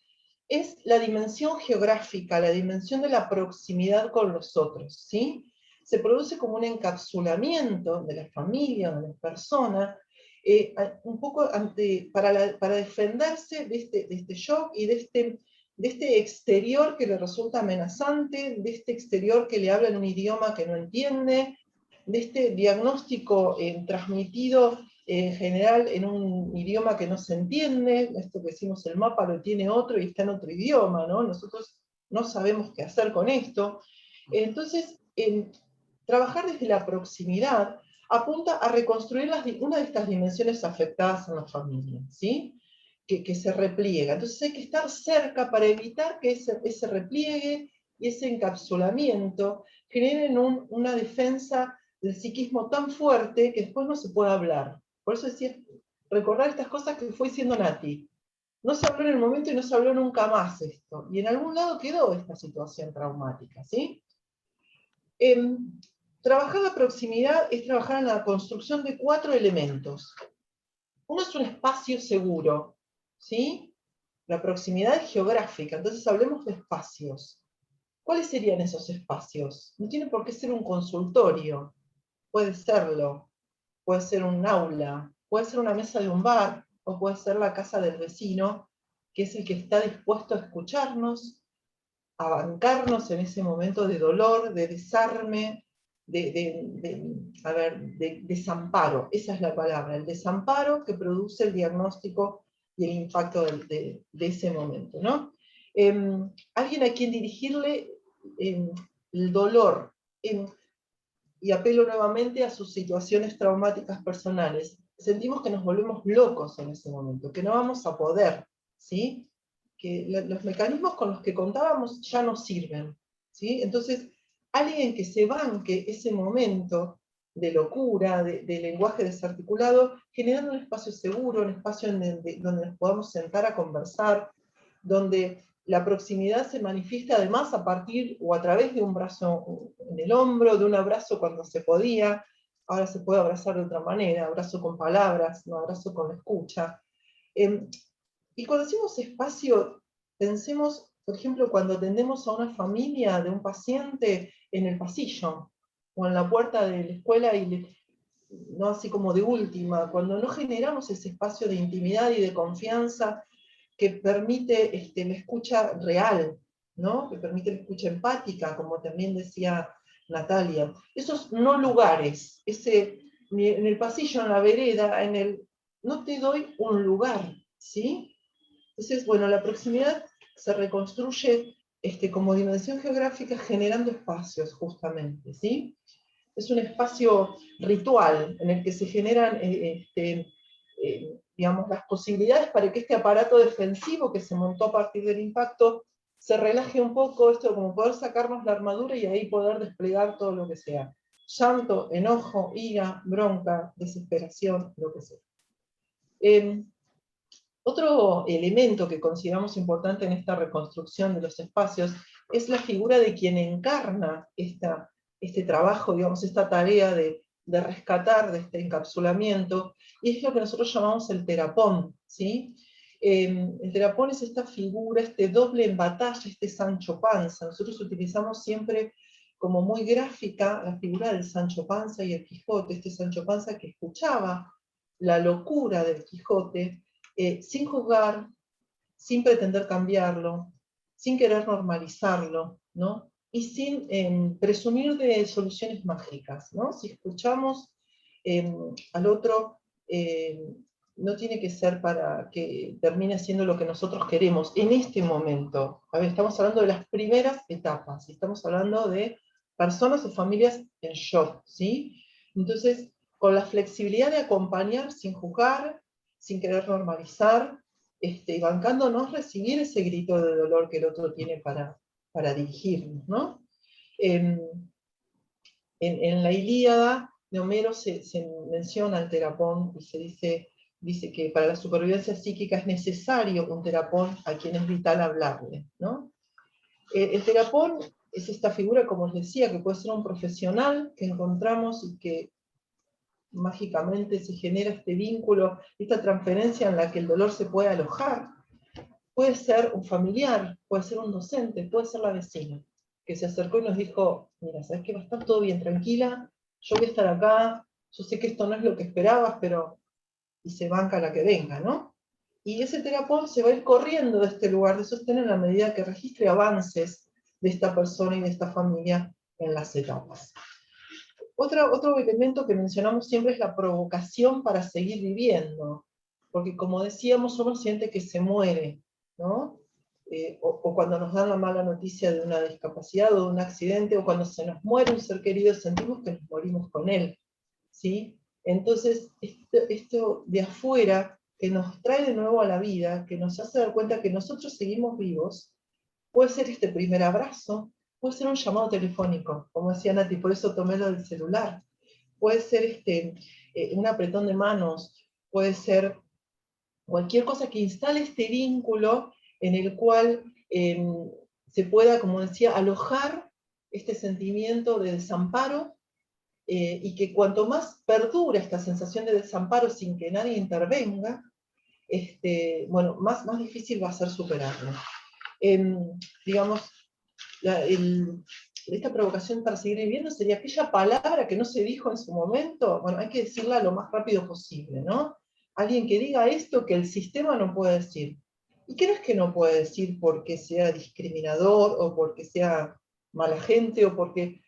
[SPEAKER 2] es la dimensión geográfica, la dimensión de la proximidad con los otros, ¿sí? Se produce como un encapsulamiento de la familia, de la persona, un poco para defenderse de este shock y de este exterior que le resulta amenazante, de este exterior que le habla en un idioma que no entiende, de este diagnóstico transmitido en general en un idioma que no se entiende. Esto que decimos, el mapa lo tiene otro y está en otro idioma, ¿no? Nosotros no sabemos qué hacer con esto. Entonces, trabajar desde la proximidad apunta a reconstruir una de estas dimensiones afectadas en la familia, ¿sí? Que se repliega. Entonces hay que estar cerca para evitar que ese repliegue y ese encapsulamiento generen una defensa del psiquismo tan fuerte que después no se puede hablar. Por eso decía, recordar estas cosas que fue diciendo Nati. No se habló en el momento y no se habló nunca más esto. Y en algún lado quedó esta situación traumática, ¿sí? Trabajar la proximidad es trabajar en la construcción de 4 elementos. Uno es un espacio seguro, ¿sí? La proximidad es geográfica, entonces hablemos de espacios. ¿Cuáles serían esos espacios? No tiene por qué ser un consultorio, puede serlo, puede ser un aula, puede ser una mesa de un bar, o puede ser la casa del vecino, que es el que está dispuesto a escucharnos, a bancarnos en ese momento de dolor, de desarme, de desamparo. Esa es la palabra, el desamparo que produce el diagnóstico y el impacto de ese momento, ¿no? Alguien a quien dirigirle el dolor, y apelo nuevamente a sus situaciones traumáticas personales. Sentimos que nos volvemos locos en ese momento, que no vamos a poder, ¿sí? Que los mecanismos con los que contábamos ya no sirven, ¿sí? Entonces, alguien que se banque ese momento de locura, de lenguaje desarticulado, generando un espacio seguro, un espacio donde nos podamos sentar a conversar, donde la proximidad se manifiesta además a partir o a través de un brazo en el hombro, de un abrazo cuando se podía, ahora se puede abrazar de otra manera, abrazo con palabras, no abrazo con la escucha. Y cuando decimos espacio, pensemos, por ejemplo, cuando atendemos a una familia de un paciente en el pasillo, o en la puerta de la escuela, no así como de última, cuando no generamos ese espacio de intimidad y de confianza que permite la escucha real, ¿no? Que permite la escucha empática, como también decía Natalia. Esos no lugares, en el pasillo, en la vereda, no te doy un lugar, ¿sí? Entonces, bueno, la proximidad se reconstruye como dimensión geográfica generando espacios, justamente, ¿sí? Es un espacio ritual en el que se generan digamos, las posibilidades para que este aparato defensivo que se montó a partir del impacto se relaje un poco, esto como poder sacarnos la armadura y ahí poder desplegar todo lo que sea. Llanto, enojo, ira, bronca, desesperación, lo que sea. Otro elemento que consideramos importante en esta reconstrucción de los espacios es la figura de quien encarna este trabajo, digamos, esta tarea de rescatar de este encapsulamiento, y es lo que nosotros llamamos el terapón, ¿sí? El terapón es esta figura, este doble en batalla, este Sancho Panza. Nosotros utilizamos siempre como muy gráfica la figura del Sancho Panza y el Quijote, este Sancho Panza que escuchaba la locura del Quijote, sin juzgar, sin pretender cambiarlo, sin querer normalizarlo, ¿no? Y sin presumir de soluciones mágicas, ¿no? Si escuchamos al otro, no tiene que ser para que termine siendo lo que nosotros queremos en este momento. A ver, estamos hablando de las primeras etapas, estamos hablando de personas o familias en shock, ¿sí? Entonces, con la flexibilidad de acompañar sin juzgar, sin querer normalizar, y bancándonos recibir ese grito de dolor que el otro tiene para dirigirnos, ¿no? En la Ilíada de Homero se menciona el terapón y se dice que para la supervivencia psíquica es necesario un terapón a quien es vital hablarle, ¿no? El terapón es esta figura, como les decía, que puede ser un profesional que encontramos y que mágicamente se genera este vínculo, esta transferencia en la que el dolor se puede alojar. Puede ser un familiar, puede ser un docente, puede ser la vecina, que se acercó y nos dijo, mira, ¿sabes qué? Va a estar todo bien, tranquila, yo voy a estar acá, yo sé que esto no es lo que esperabas, pero... y se banca la que venga, ¿no? Y ese terapeuta se va a ir corriendo de este lugar de sostén en la medida que registre avances de esta persona y de esta familia en las etapas. Otro elemento que mencionamos siempre es la provocación para seguir viviendo, porque como decíamos, somos gente que se muere, ¿no? O cuando nos dan la mala noticia de una discapacidad o de un accidente, o cuando se nos muere un ser querido, sentimos que nos morimos con él, ¿sí? Entonces, esto de afuera, que nos trae de nuevo a la vida, que nos hace dar cuenta que nosotros seguimos vivos, puede ser este primer abrazo, puede ser un llamado telefónico, como decía Nati, por eso tomé lo del celular, puede ser un apretón de manos, puede ser cualquier cosa que instale este vínculo en el cual se pueda, como decía, alojar este sentimiento de desamparo, y que cuanto más perdura esta sensación de desamparo sin que nadie intervenga, bueno, más difícil va a ser superarlo. Digamos, esta provocación para seguir viviendo sería aquella palabra que no se dijo en su momento, bueno, hay que decirla lo más rápido posible, ¿no? Alguien que diga esto que el sistema no puede decir. ¿Y qué no es que no puede decir porque sea discriminador, o porque sea mala gente, o porque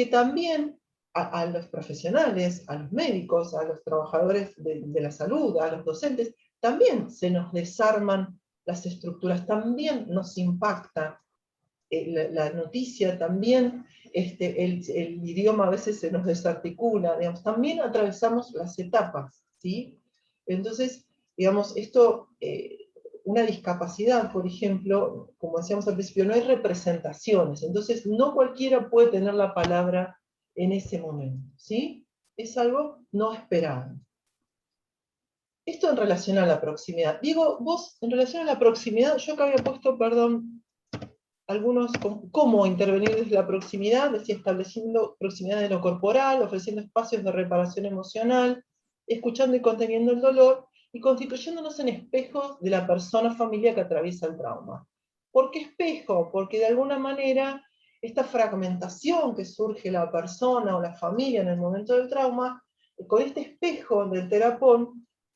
[SPEAKER 2] también a los profesionales, a los médicos, a los trabajadores de la salud, a los docentes, también se nos desarman las estructuras, también nos impacta la noticia, también el idioma a veces se nos desarticula, digamos, también atravesamos las etapas, ¿sí? Entonces, digamos, esto, una discapacidad, por ejemplo, como decíamos al principio, no hay representaciones, entonces no cualquiera puede tener la palabra en ese momento, ¿sí? Es algo no esperado. Esto en relación a la proximidad. Digo, vos, en relación a la proximidad, yo acá había puesto, perdón, algunos, cómo intervenir desde la proximidad, decía, estableciendo proximidad de lo corporal, ofreciendo espacios de reparación emocional, escuchando y conteniendo el dolor, y constituyéndonos en espejos de la persona familiar que atraviesa el trauma. ¿Por qué espejo? Porque de alguna manera esta fragmentación que surge la persona o la familia en el momento del trauma, con este espejo del terapeuta,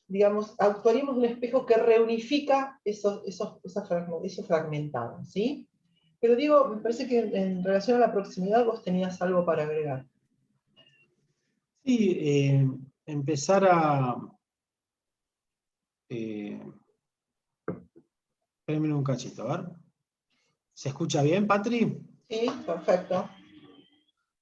[SPEAKER 2] digamos, actuaríamos un espejo que reunifica eso fragmentado, ¿sí? Pero digo, me parece que en relación a la proximidad vos tenías algo para agregar.
[SPEAKER 3] Sí, empezar a... espérenme un cachito, a ver. ¿Se escucha bien, Patri?
[SPEAKER 2] Sí, perfecto.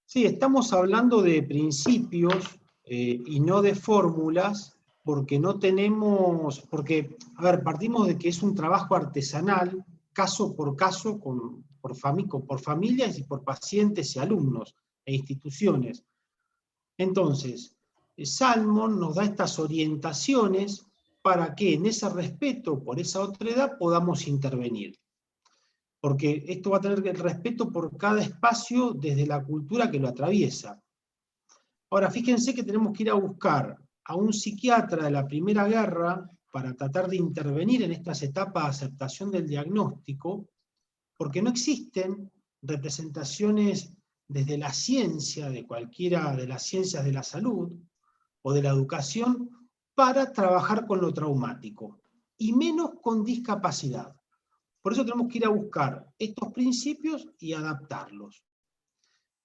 [SPEAKER 3] Sí, estamos hablando de principios y no de fórmulas, porque no tenemos, porque, a ver, partimos de que es un trabajo artesanal, caso por caso, por familias y por pacientes y alumnos e instituciones. Entonces, Salmon nos da estas orientaciones para que en ese respeto por esa otredad podamos intervenir. Porque esto va a tener el respeto por cada espacio desde la cultura que lo atraviesa. Ahora, fíjense que tenemos que ir a buscar a un psiquiatra de la Primera Guerra para tratar de intervenir en estas etapas de aceptación del diagnóstico, porque no existen representaciones desde la ciencia, de cualquiera de las ciencias de la salud o de la educación, para trabajar con lo traumático, y menos con discapacidad. Por eso tenemos que ir a buscar estos principios y adaptarlos.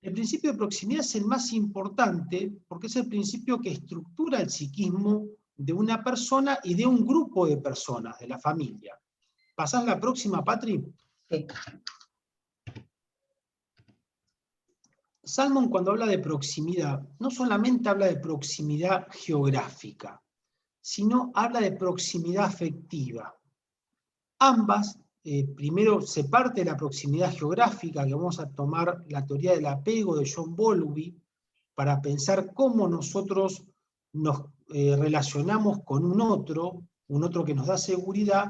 [SPEAKER 3] El principio de proximidad es el más importante porque es el principio que estructura el psiquismo de una persona y de un grupo de personas, de la familia. ¿Pasás la próxima, Patri?
[SPEAKER 2] Sí.
[SPEAKER 3] Salmon, cuando habla de proximidad, no solamente habla de proximidad geográfica, sino habla de proximidad afectiva. Ambas, primero se parte de la proximidad geográfica, que vamos a tomar la teoría del apego de John Bowlby, para pensar cómo nosotros nos relacionamos con un otro que nos da seguridad,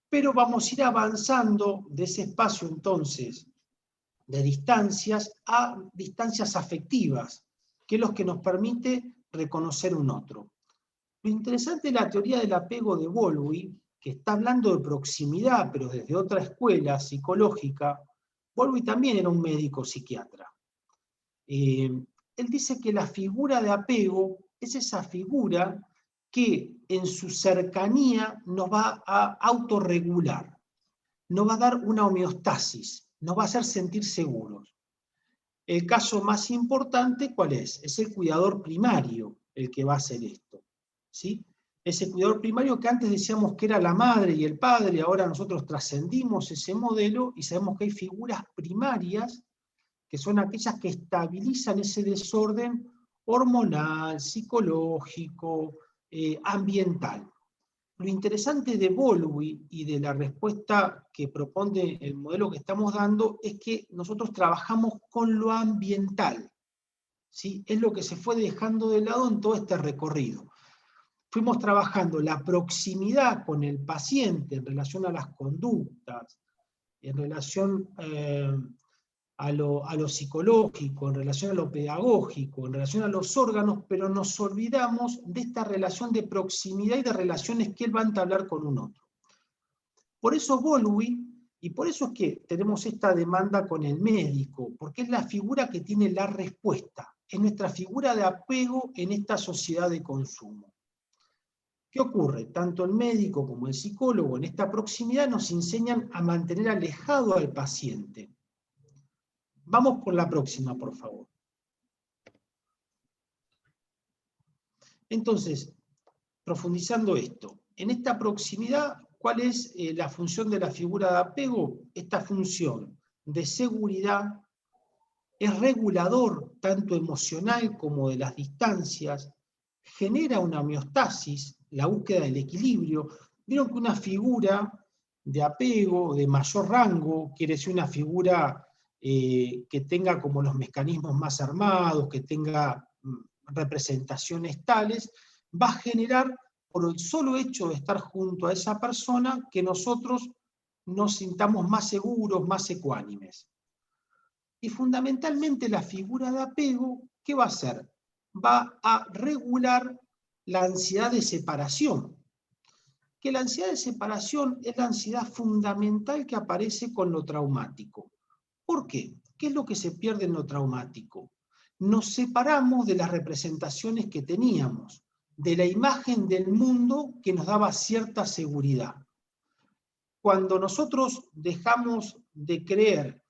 [SPEAKER 3] pero vamos a ir avanzando de ese espacio entonces de distancias a distancias afectivas, que es lo que nos permite reconocer un otro. Lo interesante de la teoría del apego de Bowlby, que está hablando de proximidad, pero desde otra escuela psicológica. Bowlby también era un médico psiquiatra. Él dice que la figura de apego es esa figura que en su cercanía nos va a autorregular, nos va a dar una homeostasis, nos va a hacer sentir seguros. El caso más importante, ¿cuál es? Es el cuidador primario el que va a hacer esto, ¿sí? Ese cuidador primario que antes decíamos que era la madre y el padre, ahora nosotros trascendimos ese modelo y sabemos que hay figuras primarias que son aquellas que estabilizan ese desorden hormonal, psicológico, ambiental. Lo interesante de Bowlby y de la respuesta que propone el modelo que estamos dando es que nosotros trabajamos con lo ambiental, ¿sí? Es lo que se fue dejando de lado en todo este recorrido. Fuimos trabajando la proximidad con el paciente en relación a las conductas, en relación a lo psicológico, en relación a lo pedagógico, en relación a los órganos, pero nos olvidamos de esta relación de proximidad y de relaciones que él va a entablar con un otro. Por eso Bowlby, y por eso es que tenemos esta demanda con el médico, porque es la figura que tiene la respuesta, es nuestra figura de apego en esta sociedad de consumo. ¿Qué ocurre? Tanto el médico como el psicólogo en esta proximidad nos enseñan a mantener alejado al paciente. Vamos por la próxima, por favor. Entonces, profundizando esto, en esta proximidad, ¿cuál es la función de la figura de apego? Esta función de seguridad es regulador tanto emocional como de las distancias, genera una homeostasis, la búsqueda del equilibrio. Vieron que una figura de apego de mayor rango quiere decir una figura que tenga como los mecanismos más armados, que tenga representaciones tales, va a generar, por el solo hecho de estar junto a esa persona, que nosotros nos sintamos más seguros, más ecuánimes. Y fundamentalmente la figura de apego, ¿qué va a hacer? Va a regular la ansiedad de separación. Que la ansiedad de separación es la ansiedad fundamental que aparece con lo traumático. ¿Por qué? ¿Qué es lo que se pierde en lo traumático? Nos separamos de las representaciones que teníamos, de la imagen del mundo que nos daba cierta seguridad. Cuando nosotros dejamos de creer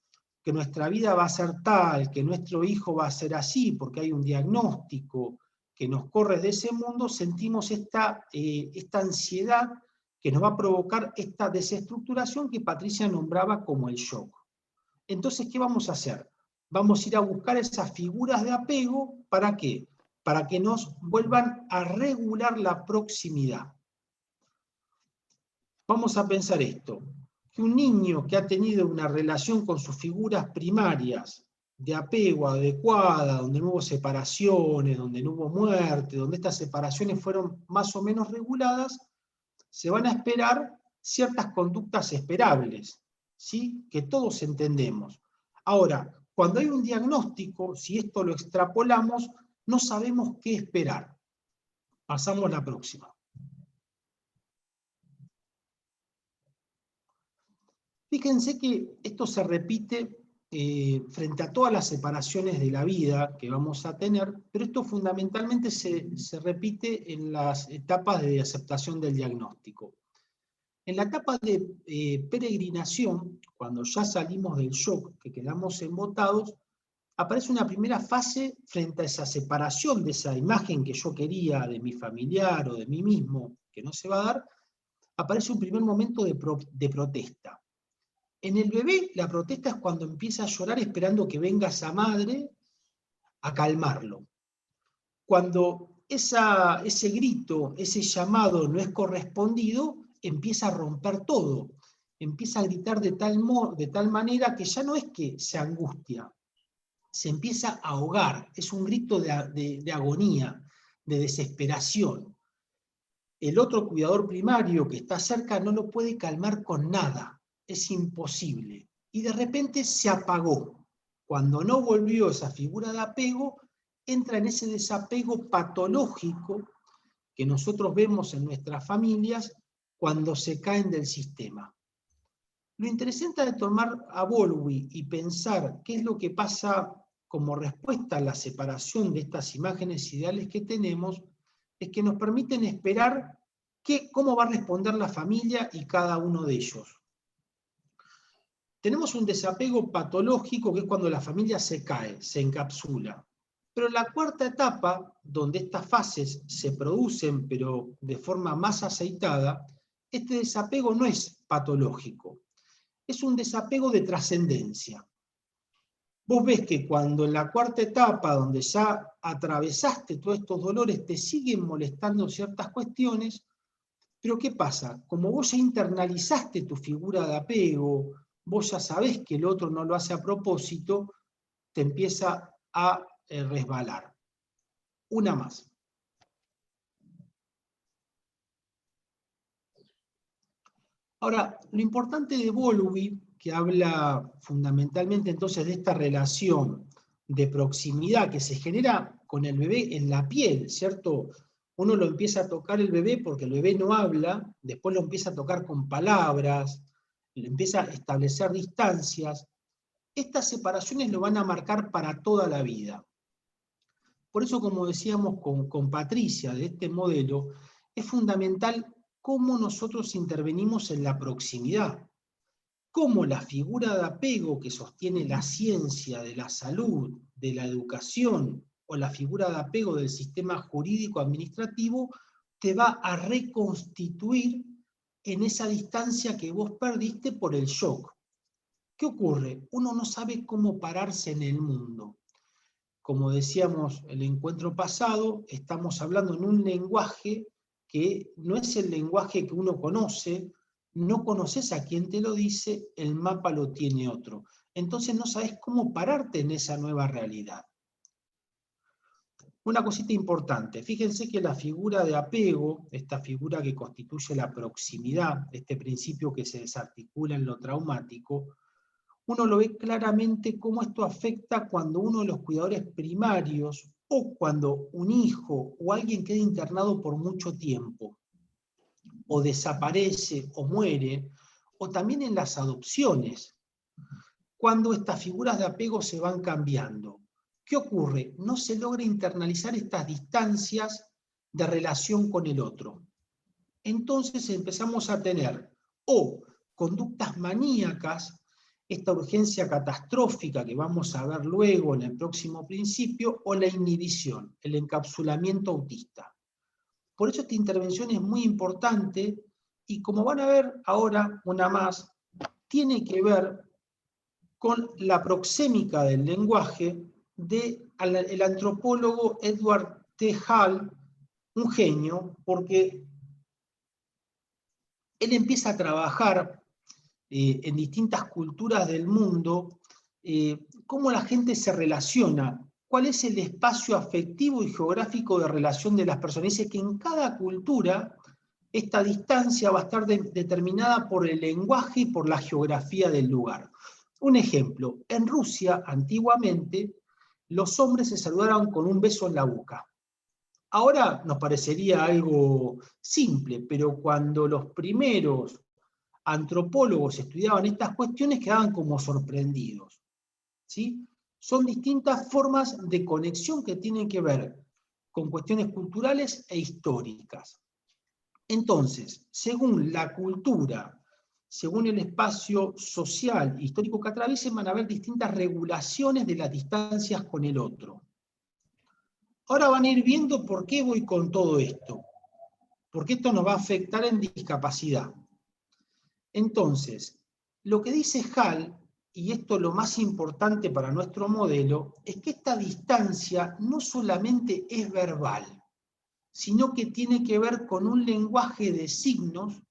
[SPEAKER 3] que nuestra vida va a ser tal, que nuestro hijo va a ser así, porque hay un diagnóstico que nos corre de ese mundo, sentimos esta ansiedad que nos va a provocar esta desestructuración que Patricia nombraba como el shock. Entonces, ¿qué vamos a hacer? Vamos a ir a buscar esas figuras de apego, ¿para qué? Para que nos vuelvan a regular la proximidad. Vamos a pensar esto, que un niño que ha tenido una relación con sus figuras primarias de apego adecuada, donde no hubo separaciones, donde no hubo muerte, donde estas separaciones fueron más o menos reguladas, se van a esperar ciertas conductas esperables, ¿sí? Que todos entendemos. Ahora, cuando hay un diagnóstico, si esto lo extrapolamos, no sabemos qué esperar. Pasamos a la próxima. Fíjense que esto se repite frente a todas las separaciones de la vida que vamos a tener, pero esto fundamentalmente se repite en las etapas de aceptación del diagnóstico. En la etapa de peregrinación, cuando ya salimos del shock, que quedamos embotados, aparece una primera fase frente a esa separación de esa imagen que yo quería de mi familiar o de mí mismo, que no se va a dar, aparece un primer momento de protesta. En el bebé, la protesta es cuando empieza a llorar esperando que venga esa madre a calmarlo. Cuando ese grito, ese llamado no es correspondido, empieza a romper todo. Empieza a gritar de tal manera que ya no es que se angustia, se empieza a ahogar. Es un grito de agonía, de desesperación. El otro cuidador primario que está cerca no lo puede calmar con nada. Es imposible. Y de repente se apagó. cuando no volvió esa figura de apego, entra en ese desapego patológico que nosotros vemos en nuestras familias cuando se caen del sistema. Lo interesante de tomar a Bowlby y pensar qué es lo que pasa como respuesta a la separación de estas imágenes ideales que tenemos, es que nos permiten esperar cómo va a responder la familia y cada uno de ellos. Tenemos un desapego patológico, que es cuando la familia se cae, se encapsula. Pero en la cuarta etapa, donde estas fases se producen, pero de forma más aceitada, este desapego no es patológico, es un desapego de trascendencia. Vos ves que cuando en la cuarta etapa, donde ya atravesaste todos estos dolores, te siguen molestando ciertas cuestiones, pero ¿qué pasa? Como vos ya internalizaste tu figura de apego, vos ya sabés que el otro no lo hace a propósito, te empieza a resbalar. Una más. Ahora, lo importante de Bowlby, que habla fundamentalmente entonces de esta relación de proximidad que se genera con el bebé en la piel, ¿cierto? Uno lo empieza a tocar el bebé porque el bebé no habla, después lo empieza a tocar con palabras, le empieza a establecer distancias. Estas separaciones lo van a marcar para toda la vida. Por eso, como decíamos con Patricia, de este modelo, es fundamental cómo nosotros intervenimos en la proximidad. Cómo la figura de apego que sostiene la ciencia de la salud, de la educación, o la figura de apego del sistema jurídico-administrativo, te va a reconstituir en esa distancia que vos perdiste por el shock. ¿Qué ocurre? Uno no sabe cómo pararse en el mundo. Como decíamos el encuentro pasado, estamos hablando en un lenguaje que no es el lenguaje que uno conoce, no conoces a quien te lo dice, el mapa lo tiene otro. Entonces no sabes cómo pararte en esa nueva realidad. Una cosita importante, fíjense que la figura de apego, esta figura que constituye la proximidad, este principio que se desarticula en lo traumático, uno lo ve claramente cómo esto afecta cuando uno de los cuidadores primarios o cuando un hijo o alguien queda internado por mucho tiempo, o desaparece o muere, o también en las adopciones, cuando estas figuras de apego se van cambiando. ¿Qué ocurre? No se logra internalizar estas distancias de relación con el otro. Entonces empezamos a tener o conductas maníacas, esta urgencia catastrófica que vamos a ver luego en el próximo principio, o la inhibición, el encapsulamiento autista. Por eso esta intervención es muy importante y, como van a ver ahora una más, tiene que ver con la proxémica del lenguaje del antropólogo Edward T. Hall, un genio, porque él empieza a trabajar en distintas culturas del mundo, cómo la gente se relaciona, cuál es el espacio afectivo y geográfico de relación de las personas. Dice que en cada cultura esta distancia va a estar determinada por el lenguaje y por la geografía del lugar. Un ejemplo, en Rusia antiguamente los hombres se saludaban con un beso en la boca. Ahora nos parecería algo simple, pero cuando los primeros antropólogos estudiaban estas cuestiones quedaban como sorprendidos, ¿sí? Son distintas formas de conexión que tienen que ver con cuestiones culturales e históricas. Entonces, según la cultura, según el espacio social histórico que atraviesen, van a haber distintas regulaciones de las distancias con el otro. Ahora van a ir viendo por qué voy con todo esto, porque esto nos va a afectar en discapacidad. Entonces, lo que dice Hall, y esto es lo más importante para nuestro modelo, es que esta distancia no solamente es verbal, sino que tiene que ver con un lenguaje de signos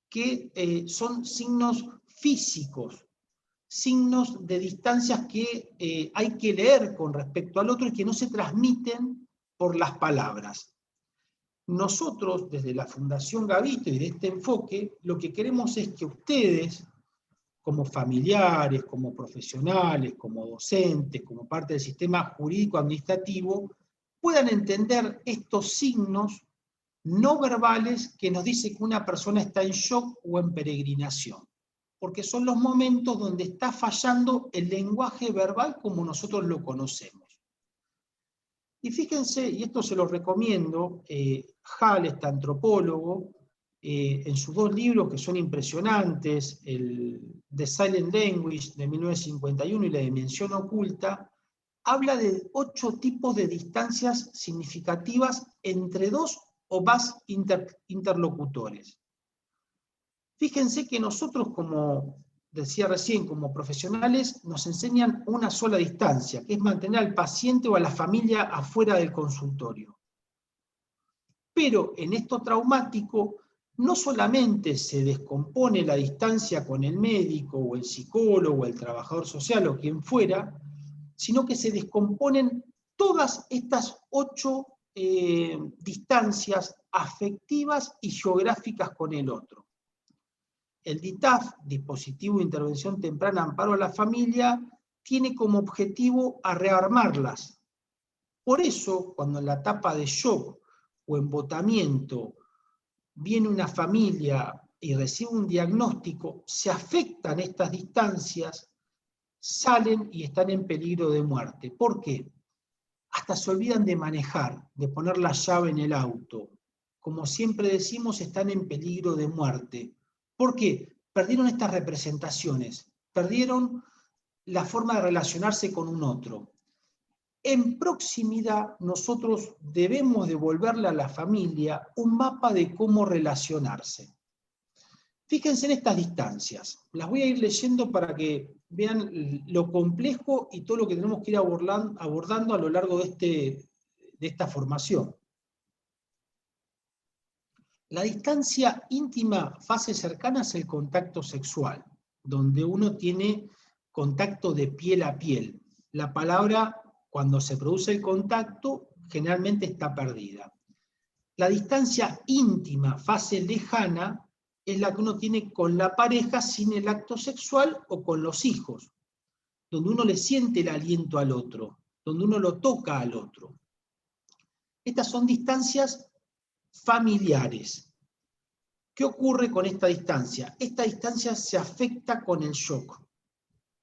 [SPEAKER 3] que son signos físicos, signos de distancias que hay que leer con respecto al otro y que no se transmiten por las palabras. Nosotros, desde la Fundación Gavito y de este enfoque, lo que queremos es que ustedes como familiares, como profesionales, como docentes, como parte del sistema jurídico-administrativo, puedan entender estos signos no verbales que nos dicen que una persona está en shock o en peregrinación, porque son los momentos donde está fallando el lenguaje verbal como nosotros lo conocemos. Y fíjense, y esto se lo recomiendo, Hall, este antropólogo, en sus 2 libros que son impresionantes, el The Silent Language de 1951 y La Dimensión Oculta, habla de 8 tipos de distancias significativas entre 2 o más interlocutores. Fíjense que nosotros, como decía recién, como profesionales, nos enseñan una sola distancia, que es mantener al paciente o a la familia afuera del consultorio. Pero en esto traumático, no solamente se descompone la distancia con el médico o el psicólogo o el trabajador social o quien fuera, sino que se descomponen todas estas 8 distancias afectivas y geográficas con el otro. El DITAF, Dispositivo de Intervención Temprana Amparo a la Familia, tiene como objetivo a rearmarlas. Por eso, cuando en la etapa de shock o embotamiento viene una familia y recibe un diagnóstico, se afectan estas distancias, salen y están en peligro de muerte. ¿Por qué? Hasta se olvidan de manejar, de poner la llave en el auto. Como siempre decimos, están en peligro de muerte. ¿Por qué? Perdieron estas representaciones, perdieron la forma de relacionarse con un otro. En proximidad, nosotros debemos devolverle a la familia un mapa de cómo relacionarse. Fíjense en estas distancias. Las voy a ir leyendo para que vean lo complejo y todo lo que tenemos que ir abordando a lo largo de esta formación. La distancia íntima, fase cercana, es el contacto sexual, donde uno tiene contacto de piel a piel. La palabra, cuando se produce el contacto, generalmente está perdida. La distancia íntima, fase lejana, es la que uno tiene con la pareja sin el acto sexual o con los hijos, donde uno le siente el aliento al otro, donde uno lo toca al otro. Estas son distancias familiares. ¿Qué ocurre con esta distancia? Esta distancia se afecta con el shock.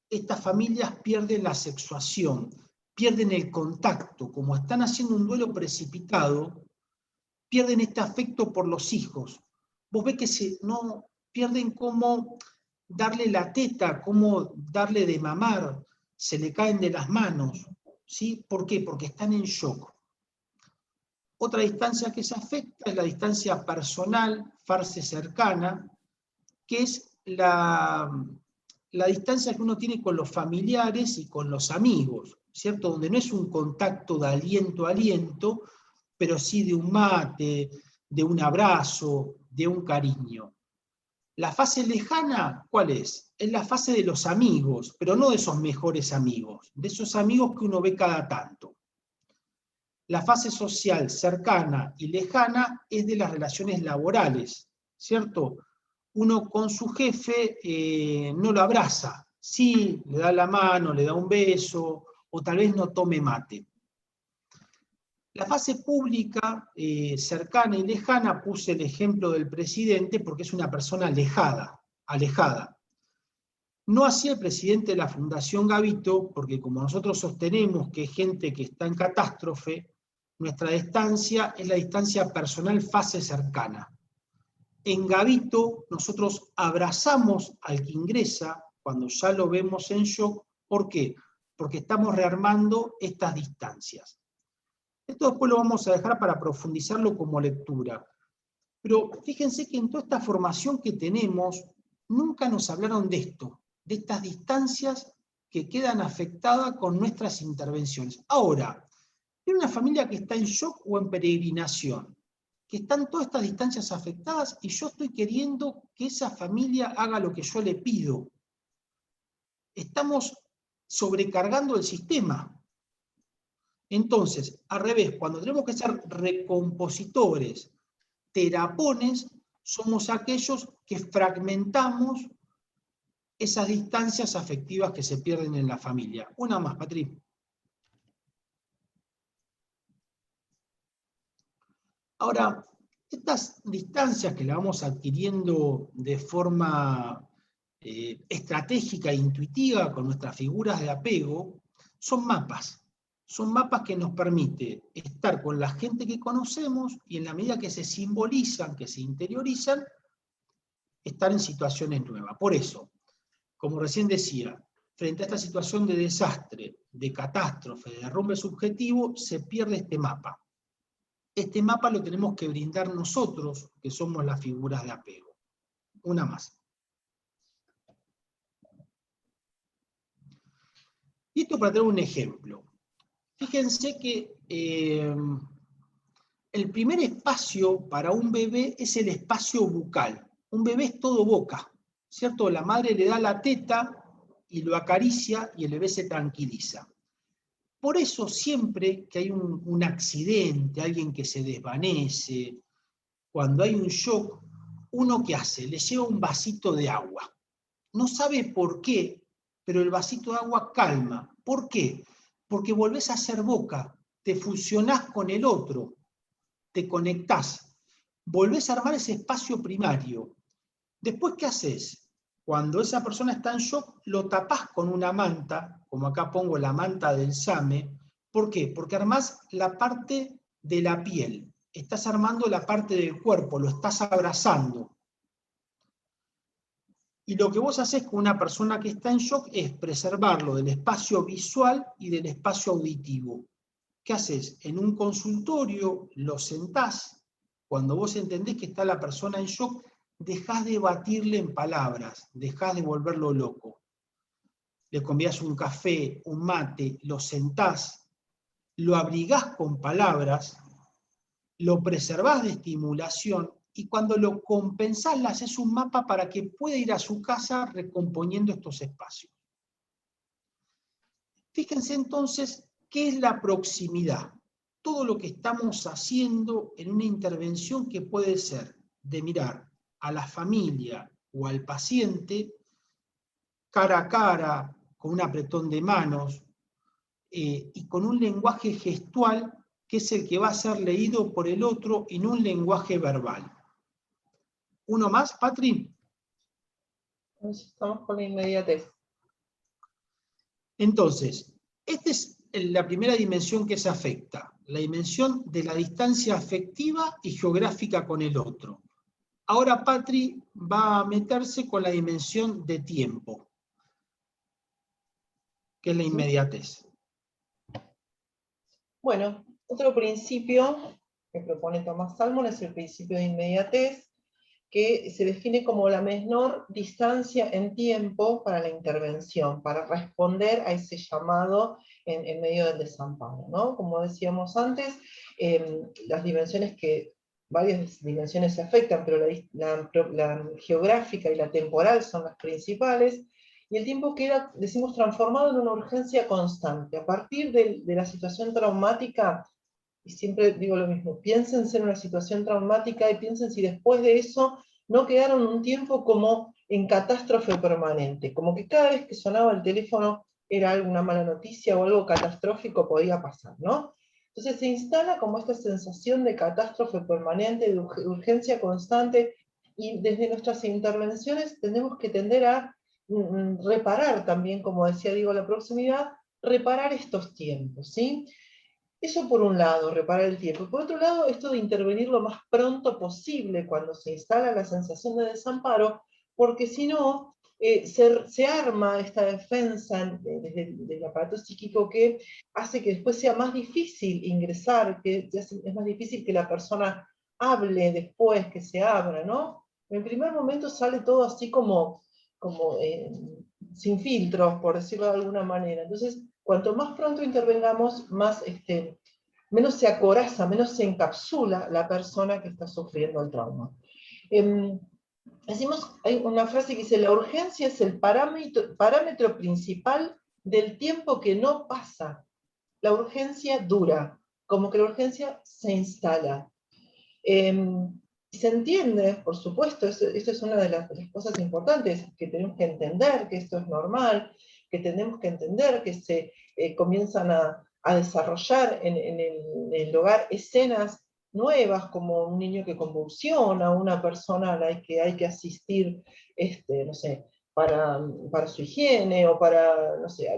[SPEAKER 3] Estas familias pierden la sexuación, pierden el contacto, como están haciendo un duelo precipitado, pierden este afecto por los hijos. Vos ves que no pierden cómo darle la teta, cómo darle de mamar, se le caen de las manos. ¿Sí? ¿Por qué? Porque están en shock. Otra distancia que se afecta es la distancia personal, fase cercana, que es la distancia que uno tiene con los familiares y con los amigos, ¿cierto? Donde no es un contacto de aliento a aliento, pero sí de un mate, de un abrazo, de un cariño. La fase lejana, ¿cuál es? Es la fase de los amigos, pero no de esos mejores amigos, de esos amigos que uno ve cada tanto. La fase social cercana y lejana es de las relaciones laborales, ¿cierto? Uno con su jefe no lo abraza, sí, le da la mano, le da un beso, o tal vez no tome mate. La fase pública, cercana y lejana, puse el ejemplo del presidente porque es una persona alejada. No así el presidente de la Fundación Gavito, porque como nosotros sostenemos que es gente que está en catástrofe, nuestra distancia es la distancia personal fase cercana. En Gavito nosotros abrazamos al que ingresa cuando ya lo vemos en shock. ¿Por qué? Porque estamos rearmando estas distancias. Esto después lo vamos a dejar para profundizarlo como lectura. Pero fíjense que en toda esta formación que tenemos, nunca nos hablaron de esto, de estas distancias que quedan afectadas con nuestras intervenciones. Ahora, en una familia que está en shock o en peregrinación, que están todas estas distancias afectadas y yo estoy queriendo que esa familia haga lo que yo le pido. Estamos sobrecargando el sistema. Entonces, al revés, cuando tenemos que ser recompositores, terapones, somos aquellos que fragmentamos esas distancias afectivas que se pierden en la familia. Una más, Patri. Ahora, estas distancias que las vamos adquiriendo de forma estratégica e intuitiva con nuestras figuras de apego, son mapas. Son mapas que nos permiten estar con la gente que conocemos y en la medida que se simbolizan, que se interiorizan, estar en situaciones nuevas. Por eso, como recién decía, frente a esta situación de desastre, de catástrofe, de derrumbe subjetivo, se pierde este mapa. Este mapa lo tenemos que brindar nosotros, que somos las figuras de apego. Una más. Y esto para tener un ejemplo. Fíjense que el primer espacio para un bebé es el espacio bucal. Un bebé es todo boca, ¿cierto? La madre le da la teta y lo acaricia y el bebé se tranquiliza. Por eso siempre que hay un accidente, alguien que se desvanece, cuando hay un shock, ¿uno qué hace? Le lleva un vasito de agua. No sabe por qué, pero el vasito de agua calma. ¿Por qué? Porque volvés a ser boca, te fusionás con el otro, te conectás, volvés a armar ese espacio primario. Después, ¿qué haces? Cuando esa persona está en shock, lo tapás con una manta, como acá pongo la manta del SAME. ¿Por qué? Porque armás la parte de la piel, estás armando la parte del cuerpo, lo estás abrazando. Y lo que vos haces con una persona que está en shock es preservarlo del espacio visual y del espacio auditivo. ¿Qué haces? En un consultorio lo sentás, cuando vos entendés que está la persona en shock, dejás de batirle en palabras, dejás de volverlo loco. Le convidás un café, un mate, lo sentás, lo abrigás con palabras, lo preservás de estimulación y cuando lo compensás le haces un mapa para que pueda ir a su casa recomponiendo estos espacios. Fíjense entonces qué es la proximidad. Todo lo que estamos haciendo en una intervención que puede ser de mirar a la familia o al paciente cara a cara, con un apretón de manos y con un lenguaje gestual que es el que va a ser leído por el otro y no un lenguaje verbal. ¿Uno más, Patri?
[SPEAKER 2] Estamos con la inmediatez.
[SPEAKER 3] Entonces, esta es la primera dimensión que se afecta, la dimensión de la distancia afectiva y geográfica con el otro. Ahora Patri va a meterse con la dimensión de tiempo, que es la inmediatez.
[SPEAKER 2] Bueno, otro principio que propone Thomas Salmon es el principio de inmediatez, que se define como la menor distancia en tiempo para la intervención, para responder a ese llamado en medio del desamparo, ¿no? Como decíamos antes, las dimensiones varias dimensiones se afectan, pero la geográfica y la temporal son las principales, y el tiempo queda, decimos, transformado en una urgencia constante. A partir de la situación traumática, y siempre digo lo mismo, piénsense en una situación traumática y piensen si después de eso no quedaron un tiempo como en catástrofe permanente, como que cada vez que sonaba el teléfono era alguna mala noticia o algo catastrófico podía pasar, ¿no? Entonces se instala como esta sensación de catástrofe permanente, de urgencia constante, y desde nuestras intervenciones tenemos que tender a reparar también, como decía Diego, la proximidad, reparar estos tiempos, ¿sí? Eso por un lado, reparar el tiempo. Por otro lado, esto de intervenir lo más pronto posible cuando se instala la sensación de desamparo, porque si no, se arma esta defensa desde el aparato psíquico que hace que después sea más difícil ingresar, que es más difícil que la persona hable después, que se abra, ¿no? En el primer momento sale todo así como sin filtros, por decirlo de alguna manera. Entonces, cuanto más pronto intervengamos, menos se acoraza, menos se encapsula la persona que está sufriendo el trauma. Hay una frase que dice, la urgencia es el parámetro principal del tiempo que no pasa. La urgencia dura, como que la urgencia se instala. se entiende, por supuesto, eso es una de las cosas importantes, que tenemos que entender que esto es normal, que tenemos que entender que se comienzan a desarrollar en el hogar escenas nuevas, como un niño que convulsiona, una persona a la que hay que asistir, no sé, para su higiene, o para, no sé,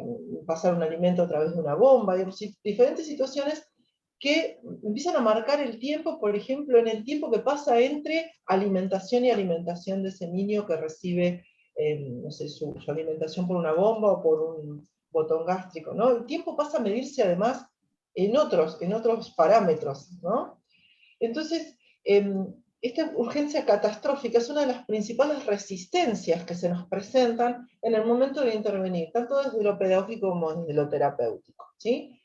[SPEAKER 2] pasar un alimento a través de una bomba, digamos, diferentes situaciones que empiezan a marcar el tiempo, por ejemplo, en el tiempo que pasa entre alimentación y alimentación de ese niño que recibe, no sé, su alimentación por una bomba o por un botón gástrico, ¿no? El tiempo pasa a medirse además en otros parámetros, ¿no? Entonces, esta urgencia catastrófica es una de las principales resistencias que se nos presentan en el momento de intervenir, tanto desde lo pedagógico como desde lo terapéutico, ¿sí?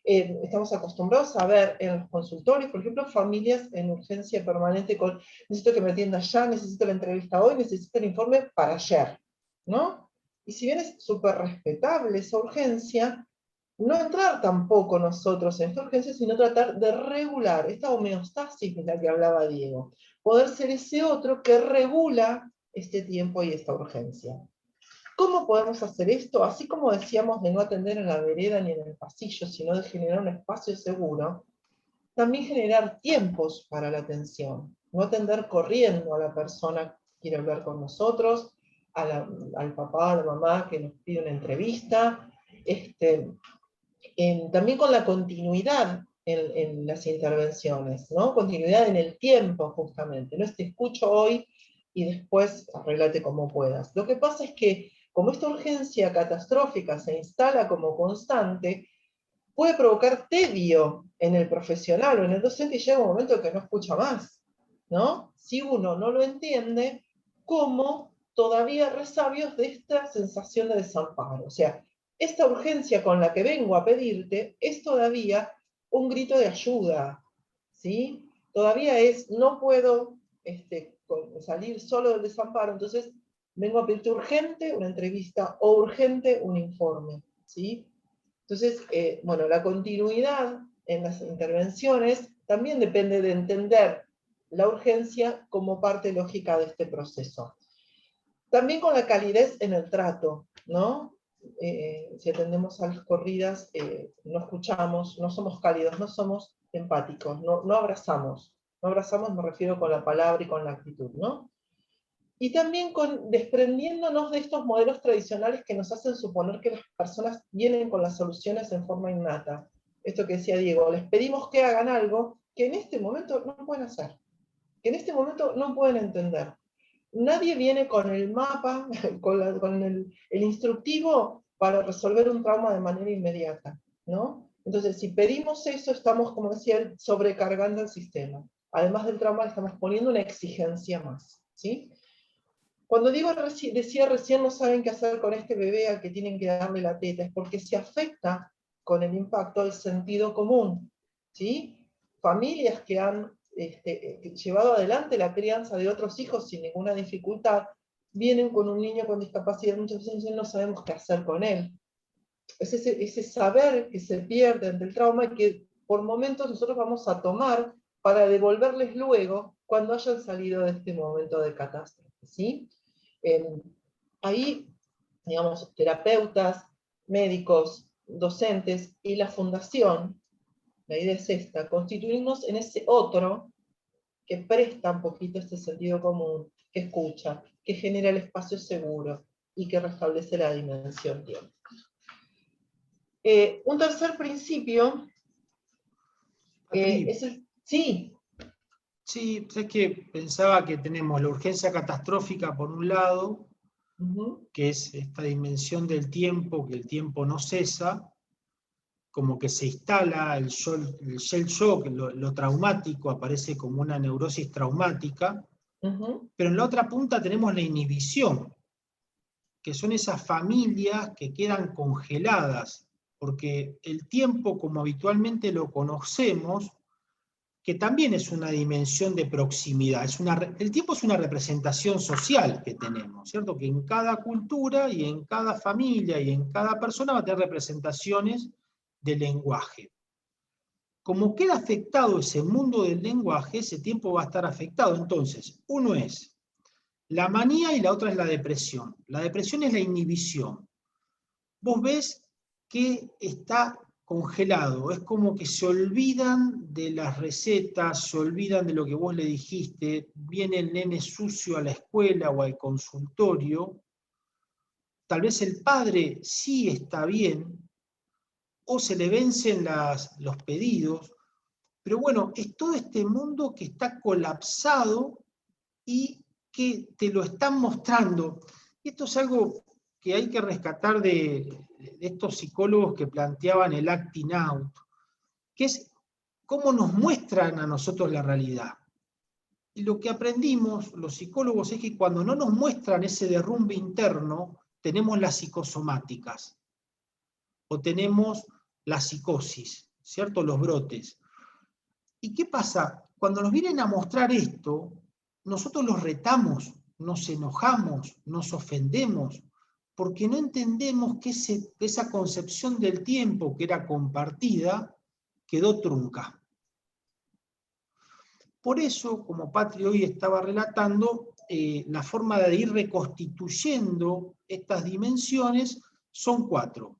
[SPEAKER 2] Estamos acostumbrados a ver en los consultorios, por ejemplo, familias en urgencia permanente con necesito que me atienda ya, necesito la entrevista hoy, necesito el informe para ayer, ¿no? Y si bien es súper respetable esa urgencia, no entrar tampoco nosotros en esta urgencia, sino tratar de regular esta homeostasis de la que hablaba Diego, poder ser ese otro que regula este tiempo y esta urgencia. ¿Cómo podemos hacer esto? Así como decíamos de no atender en la vereda ni en el pasillo, sino de generar un espacio seguro, también generar tiempos para la atención. No atender corriendo a la persona que quiere hablar con nosotros, al papá, a la mamá que nos pide una entrevista, también con la continuidad en las intervenciones, ¿no? Continuidad en el tiempo, justamente. No es te escucho hoy y después arréglate como puedas. Lo que pasa es que, como esta urgencia catastrófica se instala como constante, puede provocar tedio en el profesional o en el docente, y llega un momento que no escucha más, ¿no? Si uno no lo entiende, como todavía resabios de esta sensación de desamparo. O sea, esta urgencia con la que vengo a pedirte es todavía un grito de ayuda, ¿sí? Todavía es, no puedo salir solo del desamparo, entonces vengo a pedirte urgente una entrevista o urgente un informe, ¿sí? Entonces, bueno, la continuidad en las intervenciones también depende de entender la urgencia como parte lógica de este proceso. También con la calidez en el trato, ¿no? Si atendemos a las corridas, no escuchamos, no somos cálidos, no somos empáticos, no abrazamos. No abrazamos, me refiero con la palabra y con la actitud, ¿no? Y también desprendiéndonos de estos modelos tradicionales que nos hacen suponer que las personas vienen con las soluciones en forma innata. Esto que decía Diego, les pedimos que hagan algo que en este momento no pueden hacer, que en este momento no pueden entender. Nadie viene con el mapa, con el instructivo para resolver un trauma de manera inmediata, ¿no? Entonces, si pedimos eso, estamos, como decía él, sobrecargando el sistema. Además del trauma, le estamos poniendo una exigencia más, ¿sí? Cuando decía recién no saben qué hacer con este bebé al que tienen que darle la teta, es porque se afecta con el impacto del sentido común, ¿sí? Familias que han llevado adelante la crianza de otros hijos sin ninguna dificultad, vienen con un niño con discapacidad, muchas veces no sabemos qué hacer con él. Es ese saber que se pierde ante el trauma y que por momentos nosotros vamos a tomar para devolverles luego cuando hayan salido de este momento de catástrofe, ¿sí? Ahí, digamos, terapeutas, médicos, docentes y la fundación, la idea es esta, constituirnos en ese otro que presta un poquito este sentido común, que escucha, que genera el espacio seguro y que restablece la dimensión tiempo. Un tercer principio es el... Sí.
[SPEAKER 3] Sí, es que pensaba que tenemos la urgencia catastrófica por un lado, que es esta dimensión del tiempo, que el tiempo no cesa, como que se instala el shell shock, lo traumático aparece como una neurosis traumática, pero en la otra punta tenemos la inhibición, que son esas familias que quedan congeladas, porque el tiempo como habitualmente lo conocemos, que también es una dimensión de proximidad. El tiempo es una representación social que tenemos, ¿cierto? Que en cada cultura y en cada familia y en cada persona va a tener representaciones de lenguaje. como queda afectado ese mundo del lenguaje, ese tiempo va a estar afectado. Entonces, uno es la manía y la otra es la depresión. La depresión es la inhibición. Vos ves que está congelado, es como que se olvidan de las recetas, se olvidan de lo que vos le dijiste, viene el nene sucio a la escuela o al consultorio, tal vez el padre sí está bien, o se le vencen los pedidos, pero bueno, es todo este mundo que está colapsado y que te lo están mostrando. Y esto es algo que hay que rescatar de estos psicólogos que planteaban el acting out, que es cómo nos muestran a nosotros la realidad. Y lo que aprendimos los psicólogos es que cuando no nos muestran ese derrumbe interno, tenemos las psicosomáticas o tenemos la psicosis, ¿cierto? Los brotes. ¿Y qué pasa? Cuando nos vienen a mostrar esto, nosotros los retamos, nos enojamos, nos ofendemos, porque no entendemos que esa concepción del tiempo que era compartida quedó trunca. Por eso, como Patri hoy estaba relatando, la forma de ir reconstituyendo estas dimensiones son 4.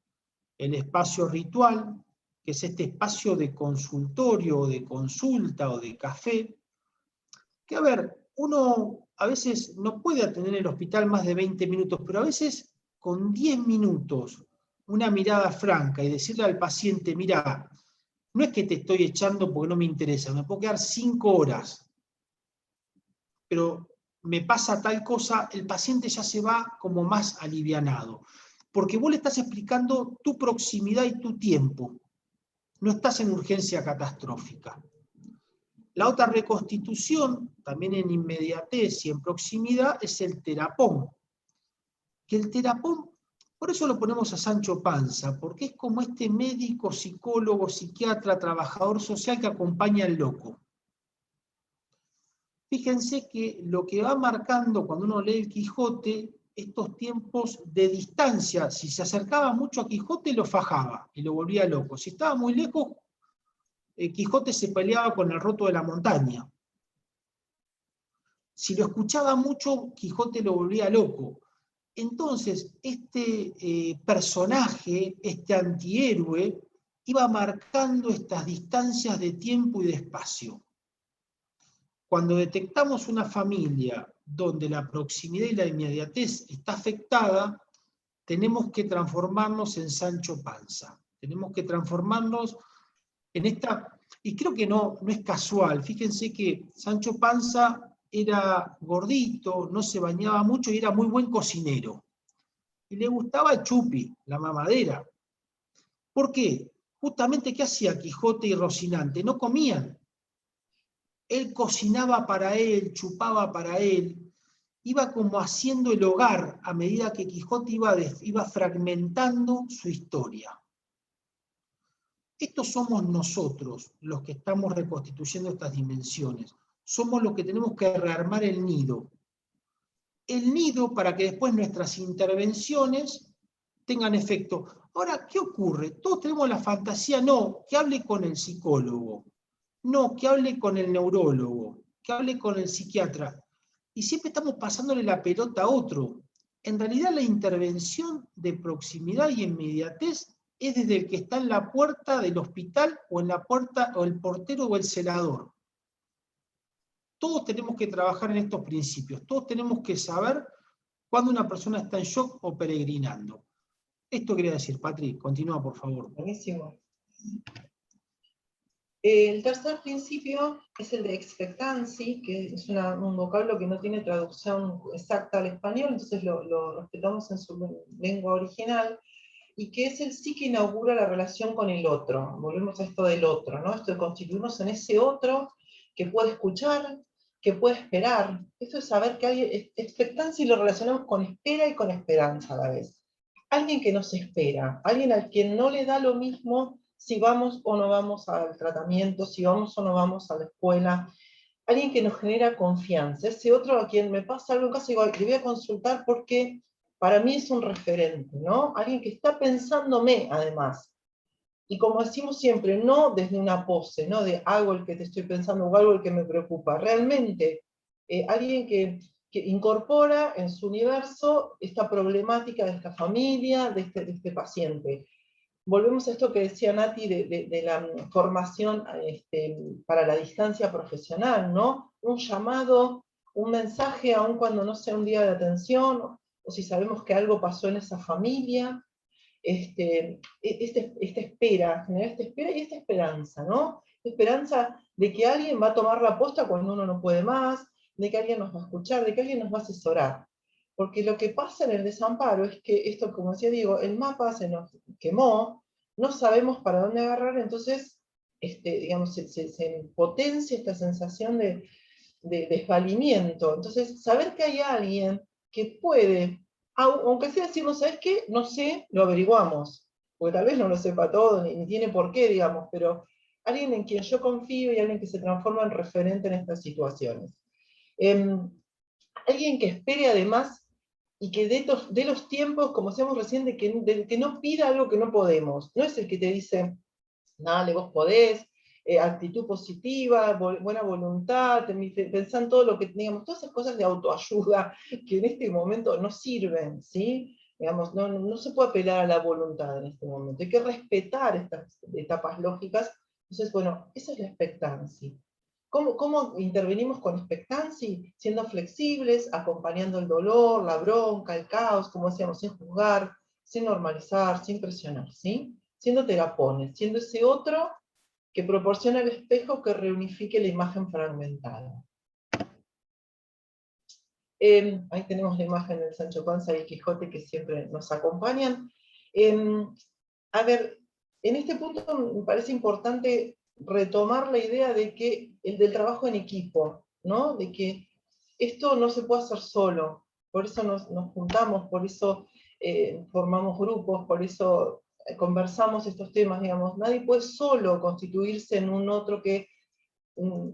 [SPEAKER 3] El espacio ritual, que es este espacio de consultorio, o de consulta, o de café, que a ver, uno a veces no puede atender en el hospital más de 20 minutos, pero a veces con 10 minutos, una mirada franca y decirle al paciente, mira, no es que te estoy echando porque no me interesa, me puedo quedar 5 horas, pero me pasa tal cosa, el paciente ya se va como más alivianado, porque vos le estás explicando tu proximidad y tu tiempo, no estás en urgencia catastrófica. La otra reconstitución, también en inmediatez y en proximidad, es el terapón. Que el terapón, por eso lo ponemos a Sancho Panza, porque es como este médico, psicólogo, psiquiatra, trabajador social que acompaña al loco. Fíjense que lo que va marcando cuando uno lee el Quijote, estos tiempos de distancia, si se acercaba mucho a Quijote lo fajaba y lo volvía loco. Si estaba muy lejos, Quijote se peleaba con el roto de la montaña. Si lo escuchaba mucho, Quijote lo volvía loco. Entonces, este personaje, este antihéroe, iba marcando estas distancias de tiempo y de espacio. Cuando detectamos una familia donde la proximidad y la inmediatez está afectada, tenemos que transformarnos en Sancho Panza. Tenemos que transformarnos en esta... Y creo que no es casual. Fíjense que Sancho Panza era gordito, no se bañaba mucho y era muy buen cocinero. Y le gustaba el chupi, la mamadera. ¿Por qué? Justamente, ¿qué hacía Quijote y Rocinante? No comían. Él cocinaba para él, chupaba para él, iba como haciendo el hogar a medida que Quijote iba fragmentando su historia. Estos somos nosotros los que estamos reconstituyendo estas dimensiones. Somos los que tenemos que rearmar el nido. El nido para que después nuestras intervenciones tengan efecto. Ahora, ¿qué ocurre? Todos tenemos la fantasía, no, que hable con el psicólogo, no, que hable con el neurólogo, que hable con el psiquiatra. Y siempre estamos pasándole la pelota a otro. En realidad la intervención de proximidad y inmediatez es desde el que está en la puerta del hospital o en la puerta o el portero o el celador. Todos tenemos que trabajar en estos principios, todos tenemos que saber cuando una persona está en shock o peregrinando. Esto quería decir, Patri, continúa por favor.
[SPEAKER 2] Buenísimo. El tercer principio es el de expectancy, que es un vocablo que no tiene traducción exacta al español, entonces lo respetamos en su lengua original, y que es el sí que inaugura la relación con el otro. Volvemos a esto del otro, ¿no? Esto de constituirnos en ese otro que puede escuchar, que puede esperar. Esto es saber que hay expectancia y lo relacionamos con espera y con esperanza a la vez. Alguien que nos espera, alguien al quien no le da lo mismo si vamos o no vamos al tratamiento, si vamos o no vamos a la escuela, alguien que nos genera confianza, ese otro a quien me pasa algo en casa, igual le voy a consultar porque para mí es un referente, ¿no? Alguien que está pensándome, además. y como decimos siempre, no desde una pose, no de hago el que te estoy pensando o hago el que me preocupa, realmente alguien que incorpora en su universo esta problemática de esta familia, de este paciente. Volvemos a esto que decía Nati de la formación para la distancia profesional, ¿no? Un llamado, un mensaje, aun cuando no sea un día de atención, o si sabemos que algo pasó en esa familia, esta espera, generar esta espera y esta esperanza, ¿no? Esperanza de que alguien va a tomar la posta cuando uno no puede más, de que alguien nos va a escuchar, de que alguien nos va a asesorar. Porque lo que pasa en el desamparo es que esto, como decía Diego, el mapa se nos quemó, no sabemos para dónde agarrar, entonces digamos, se potencia esta sensación de desvalimiento. Entonces, saber que hay alguien que puede, aunque sea decirnos, ¿sabes qué? No sé, lo averiguamos, porque tal vez no lo sepa todo, ni tiene por qué, digamos, pero alguien en quien yo confío y alguien que se transforma en referente en estas situaciones. Alguien que espere además y que de los tiempos, como decíamos recién, de que no pida algo que no podemos. No es el que te dice, dale, vos podés, actitud positiva, buena voluntad, pensá en todo lo que teníamos, todas esas cosas de autoayuda que en este momento no sirven, ¿sí? Digamos, no se puede apelar a la voluntad en este momento, hay que respetar estas etapas lógicas. Entonces, bueno, esa es la expectancia. ¿Cómo intervenimos con expectancia? Siendo flexibles, acompañando el dolor, la bronca, el caos, como decíamos, sin juzgar, sin normalizar, sin presionar, ¿sí? Siendo terapones, siendo ese otro que proporciona el espejo que reunifique la imagen fragmentada. Ahí tenemos la imagen del Sancho Panza y Quijote que siempre nos acompañan. A ver, en este punto me parece importante retomar la idea de que del trabajo en equipo, ¿no? De que esto no se puede hacer solo, por eso nos juntamos, por eso formamos grupos, por eso conversamos estos temas, digamos. Nadie puede solo constituirse en un otro que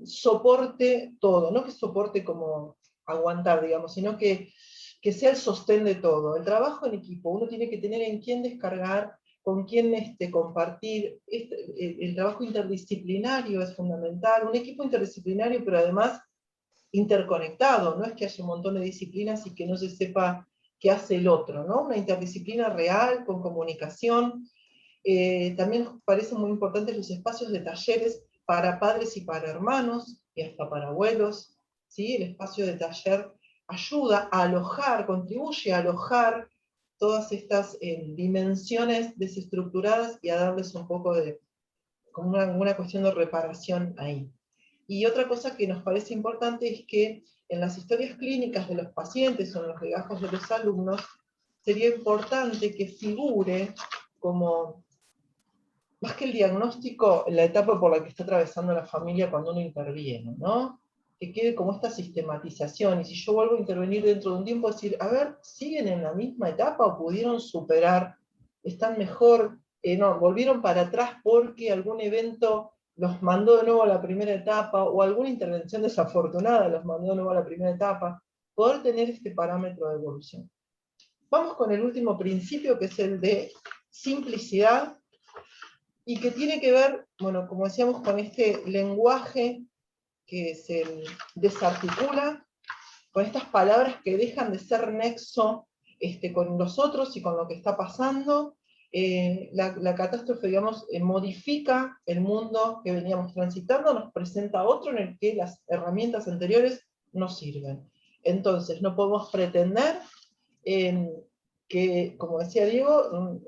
[SPEAKER 2] soporte todo, no que soporte como aguantar, digamos, sino que sea el sostén de todo. El trabajo en equipo, uno tiene que tener en quién descargar, con quién compartir. El trabajo interdisciplinario es fundamental, un equipo interdisciplinario, pero además interconectado, no es que haya un montón de disciplinas y que no se sepa qué hace el otro, ¿no? Una interdisciplina real, con comunicación. También nos parecen muy importantes los espacios de talleres para padres y para hermanos, y hasta para abuelos, ¿sí? El espacio de taller ayuda a alojar, contribuye a alojar todas estas dimensiones desestructuradas y a darles un poco de, como una cuestión de reparación ahí. Y otra cosa que nos parece importante es que en las historias clínicas de los pacientes o en los legajos de los alumnos, sería importante que figure como, más que el diagnóstico, la etapa por la que está atravesando la familia cuando uno interviene, ¿no? Que quede como esta sistematización, y si yo vuelvo a intervenir dentro de un tiempo, decir, a ver, ¿siguen en la misma etapa o pudieron superar? ¿Están mejor? No, volvieron para atrás porque algún evento los mandó de nuevo a la primera etapa, o alguna intervención desafortunada los mandó de nuevo a la primera etapa. Poder tener este parámetro de evolución. Vamos con el último principio, que es el de simplicidad, y que tiene que ver, bueno, como decíamos, con este lenguaje que se desarticula, con estas palabras que dejan de ser nexo con los otros y con lo que está pasando. La catástrofe, digamos, modifica el mundo que veníamos transitando, nos presenta otro en el que las herramientas anteriores no sirven. Entonces, no podemos pretender que, como decía Diego,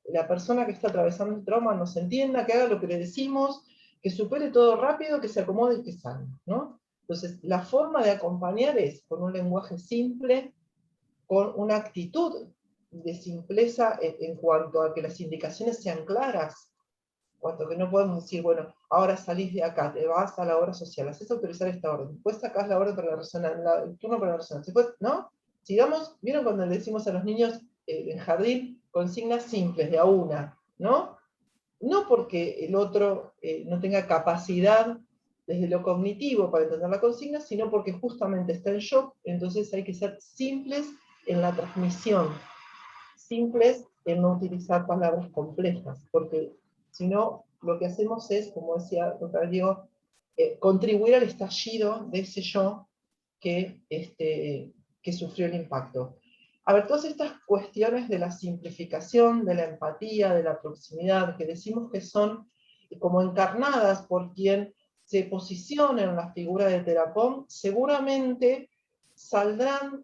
[SPEAKER 2] la persona que está atravesando el trauma nos entienda, que haga lo que le decimos, que supere todo rápido, que se acomode y que salga, ¿no? Entonces, la forma de acompañar es con un lenguaje simple, con una actitud de simpleza en cuanto a que las indicaciones sean claras, cuanto que no podemos decir, bueno, ahora salís de acá, te vas a la hora social, haces autorizar esta orden, después sacás la orden para la resonancia, el turno para la resonancia, después, ¿no? Sigamos, ¿vieron cuando le decimos a los niños en jardín consignas simples, de a una, ¿no? No porque el otro no tenga capacidad desde lo cognitivo para entender la consigna, sino porque justamente está en shock, entonces hay que ser simples en la transmisión, simples en no utilizar palabras complejas, porque sino lo que hacemos es, como decía el doctor Diego, contribuir al estallido de ese yo que sufrió el impacto. A ver, todas estas cuestiones de la simplificación, de la empatía, de la proximidad, que decimos que son como encarnadas por quien se posiciona en la figura de Terapón, seguramente saldrán,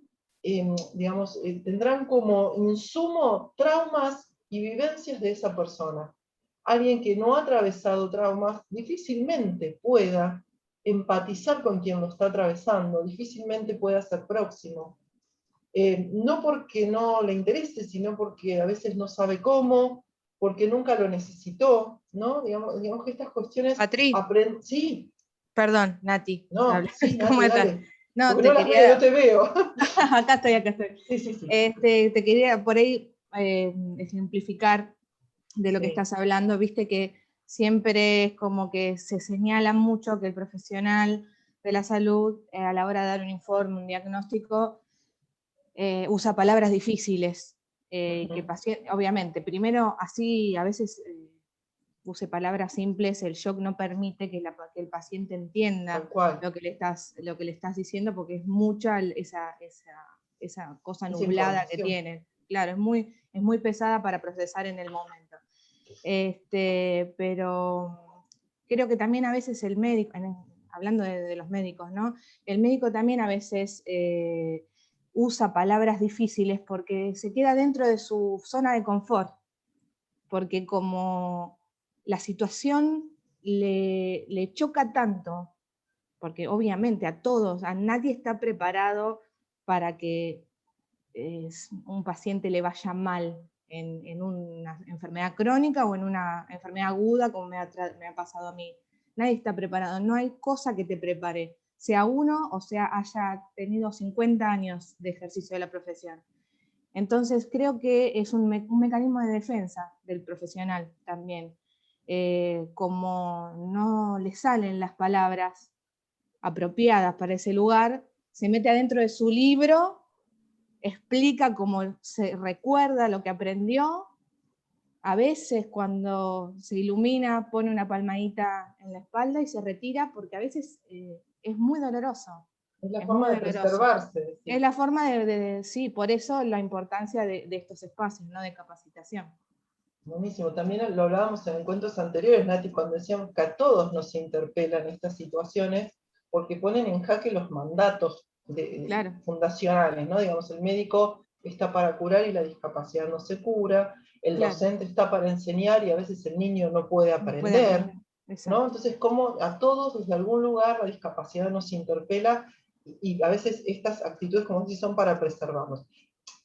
[SPEAKER 2] tendrán como insumo traumas y vivencias de esa persona. Alguien que no ha atravesado traumas difícilmente pueda empatizar con quien lo está atravesando, difícilmente pueda ser próximo. No porque no le interese, sino porque a veces no sabe cómo, porque nunca lo necesitó, ¿no? Digamos que estas cuestiones...
[SPEAKER 7] Patri,
[SPEAKER 2] sí.
[SPEAKER 7] perdón, Nati.
[SPEAKER 2] No, sí,
[SPEAKER 7] ¿Cómo
[SPEAKER 2] Nati,
[SPEAKER 7] estás?
[SPEAKER 2] dale.
[SPEAKER 7] No,
[SPEAKER 2] porque
[SPEAKER 7] te
[SPEAKER 2] no las
[SPEAKER 7] quería...
[SPEAKER 2] veo, no te veo.
[SPEAKER 7] Acá estoy.
[SPEAKER 2] Sí.
[SPEAKER 7] Te quería por ahí ejemplificar de lo que
[SPEAKER 2] Sí.
[SPEAKER 7] estás hablando. Viste que siempre es como que se señala mucho que el profesional de la salud, a la hora de dar un informe, un diagnóstico, usa palabras difíciles. Que el paciente, obviamente, primero así a veces use palabras simples, el shock no permite que el paciente entienda lo que le estás diciendo, porque es mucha esa cosa nublada que tienen. Claro, es muy pesada para procesar en el momento. Pero creo que también a veces el médico, hablando de los médicos, ¿no? El médico también a veces usa palabras difíciles porque se queda dentro de su zona de confort, porque como la situación le choca tanto, porque obviamente a nadie está preparado para que un paciente le vaya mal en una enfermedad crónica o en una enfermedad aguda, como me ha pasado a mí. Nadie está preparado, no hay cosa que te prepare, sea uno o sea haya tenido 50 años de ejercicio de la profesión. Entonces creo que es un mecanismo de defensa del profesional también. Como no le salen las palabras apropiadas para ese lugar, se mete adentro de su libro, explica cómo se recuerda lo que aprendió. A veces cuando se ilumina pone una palmadita en la espalda y se retira, porque a veces es muy doloroso.
[SPEAKER 2] Es la forma de preservarse.
[SPEAKER 7] Sí. Es la forma sí, por eso la importancia de estos espacios, ¿no? De capacitación.
[SPEAKER 2] Buenísimo, también lo hablábamos en encuentros anteriores, Nati, cuando decíamos que a todos nos interpelan estas situaciones, porque ponen en jaque los mandatos
[SPEAKER 7] claro.
[SPEAKER 2] fundacionales, ¿no? Digamos, el médico está para curar y la discapacidad no se cura, el docente está para enseñar y a veces el niño no puede aprender, ¿no? Entonces, como a todos desde algún lugar la discapacidad nos interpela y a veces estas actitudes, como decís, son para preservarnos.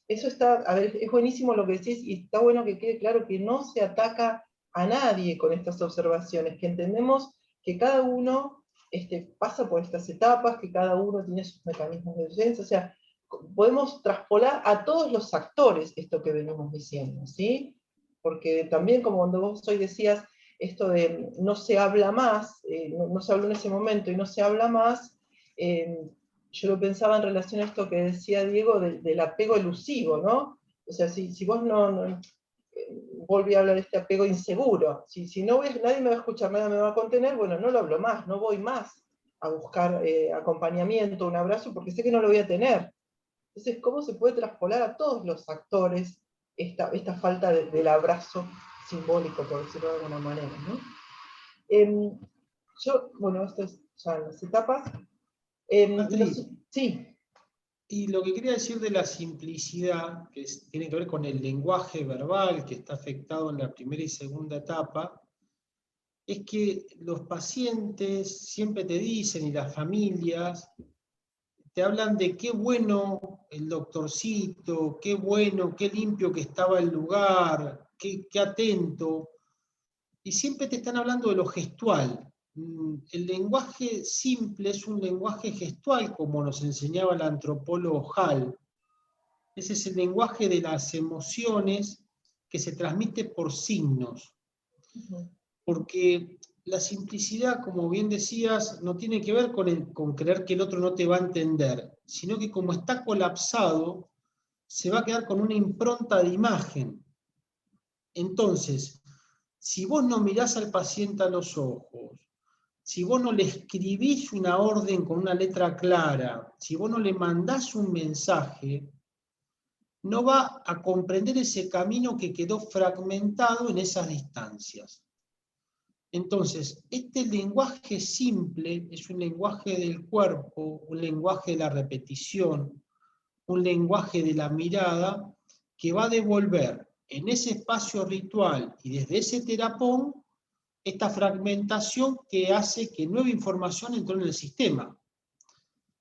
[SPEAKER 2] Eso está, a ver, es buenísimo lo que decís y está bueno que quede claro que no se ataca a nadie con estas observaciones, que entendemos que cada uno pasa por estas etapas, que cada uno tiene sus mecanismos de defensa, o sea, podemos traspolar a todos los actores esto que venimos diciendo, ¿sí? Porque también, como cuando vos hoy decías, esto de no se habla más, no se habló en ese momento y no se habla más, yo lo pensaba en relación a esto que decía Diego del apego elusivo, ¿no? O sea, si vos volví a hablar de este apego inseguro, si no ves, nadie me va a escuchar, nada me va a contener, bueno, no lo hablo más, no voy más a buscar acompañamiento, un abrazo, porque sé que no lo voy a tener. Entonces, ¿cómo se puede traspolar a todos los actores esta falta del abrazo simbólico, por decirlo de alguna manera, ¿no? Bueno, esto es ya en las etapas. Sí.
[SPEAKER 3] Y lo que quería decir de la simplicidad, que tiene que ver con el lenguaje verbal que está afectado en la primera y segunda etapa, es que los pacientes siempre te dicen, y las familias, te hablan de qué bueno el doctorcito, qué bueno, qué limpio que estaba el lugar, qué atento, y siempre te están hablando de lo gestual. El lenguaje simple es un lenguaje gestual, como nos enseñaba el antropólogo Hall. Ese es el lenguaje de las emociones que se transmite por signos. Porque la simplicidad, como bien decías, no tiene que ver con creer que el otro no te va a entender, sino que como está colapsado, se va a quedar con una impronta de imagen. Entonces, si vos no mirás al paciente a los ojos, si vos no le escribís una orden con una letra clara, si vos no le mandás un mensaje, no va a comprender ese camino que quedó fragmentado en esas distancias. Entonces, este lenguaje simple es un lenguaje del cuerpo, un lenguaje de la repetición, un lenguaje de la mirada, que va a devolver en ese espacio ritual y desde ese terapón esta fragmentación que hace que nueva información entre en el sistema.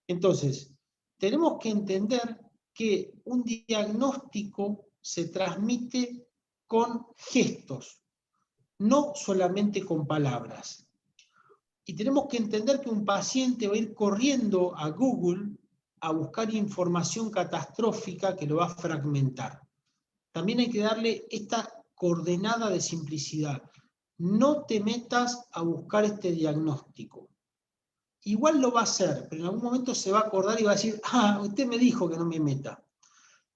[SPEAKER 3] Entonces, tenemos que entender que un diagnóstico se transmite con gestos, no solamente con palabras. Y tenemos que entender que un paciente va a ir corriendo a Google a buscar información catastrófica que lo va a fragmentar. También hay que darle esta coordenada de simplicidad. No te metas a buscar este diagnóstico. Igual lo va a hacer, pero en algún momento se va a acordar y va a decir, usted me dijo que no me meta.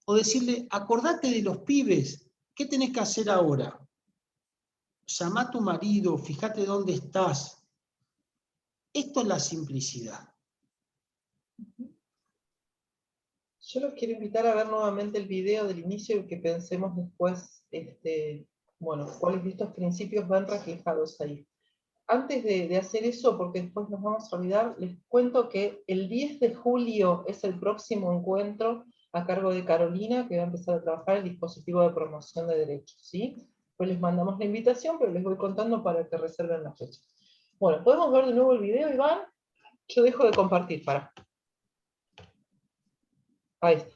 [SPEAKER 3] O decirle, acordate de los pibes, ¿qué tenés que hacer ahora? Llama a tu marido, fíjate dónde estás. Esto es la simplicidad.
[SPEAKER 2] Yo los quiero invitar a ver nuevamente el video del inicio y que pensemos después, bueno, cuáles de estos principios van reflejados ahí. Antes de hacer eso, porque después nos vamos a olvidar, les cuento que el 10 de julio es el próximo encuentro a cargo de Carolina, que va a empezar a trabajar el dispositivo de promoción de derechos, ¿sí? Pues les mandamos la invitación, pero les voy contando para que reserven la fecha. Bueno, ¿podemos ver de nuevo el video, Iván? Yo dejo de compartir, para. Ahí está.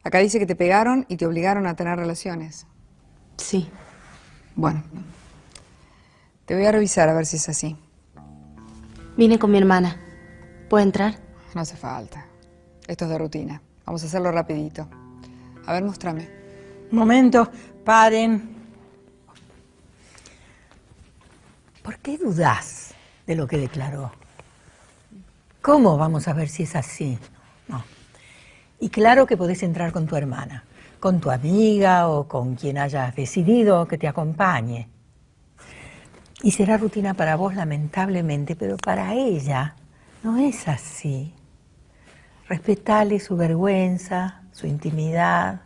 [SPEAKER 4] Acá dice que te pegaron y te obligaron a tener relaciones.
[SPEAKER 5] Sí.
[SPEAKER 4] Bueno, te voy a revisar a ver si es así.
[SPEAKER 5] Vine con mi hermana. ¿Puedo entrar?
[SPEAKER 4] No hace falta. Esto es de rutina. Vamos a hacerlo rapidito. A ver, mostrame.
[SPEAKER 6] Un momento, paren. ¿Por qué dudás de lo que declaró? ¿Cómo vamos a ver si es así? No. Y claro que podés entrar con tu hermana, con tu amiga o con quien hayas decidido que te acompañe. Y será rutina para vos, lamentablemente, pero para ella no es así. Respetale su vergüenza, su intimidad.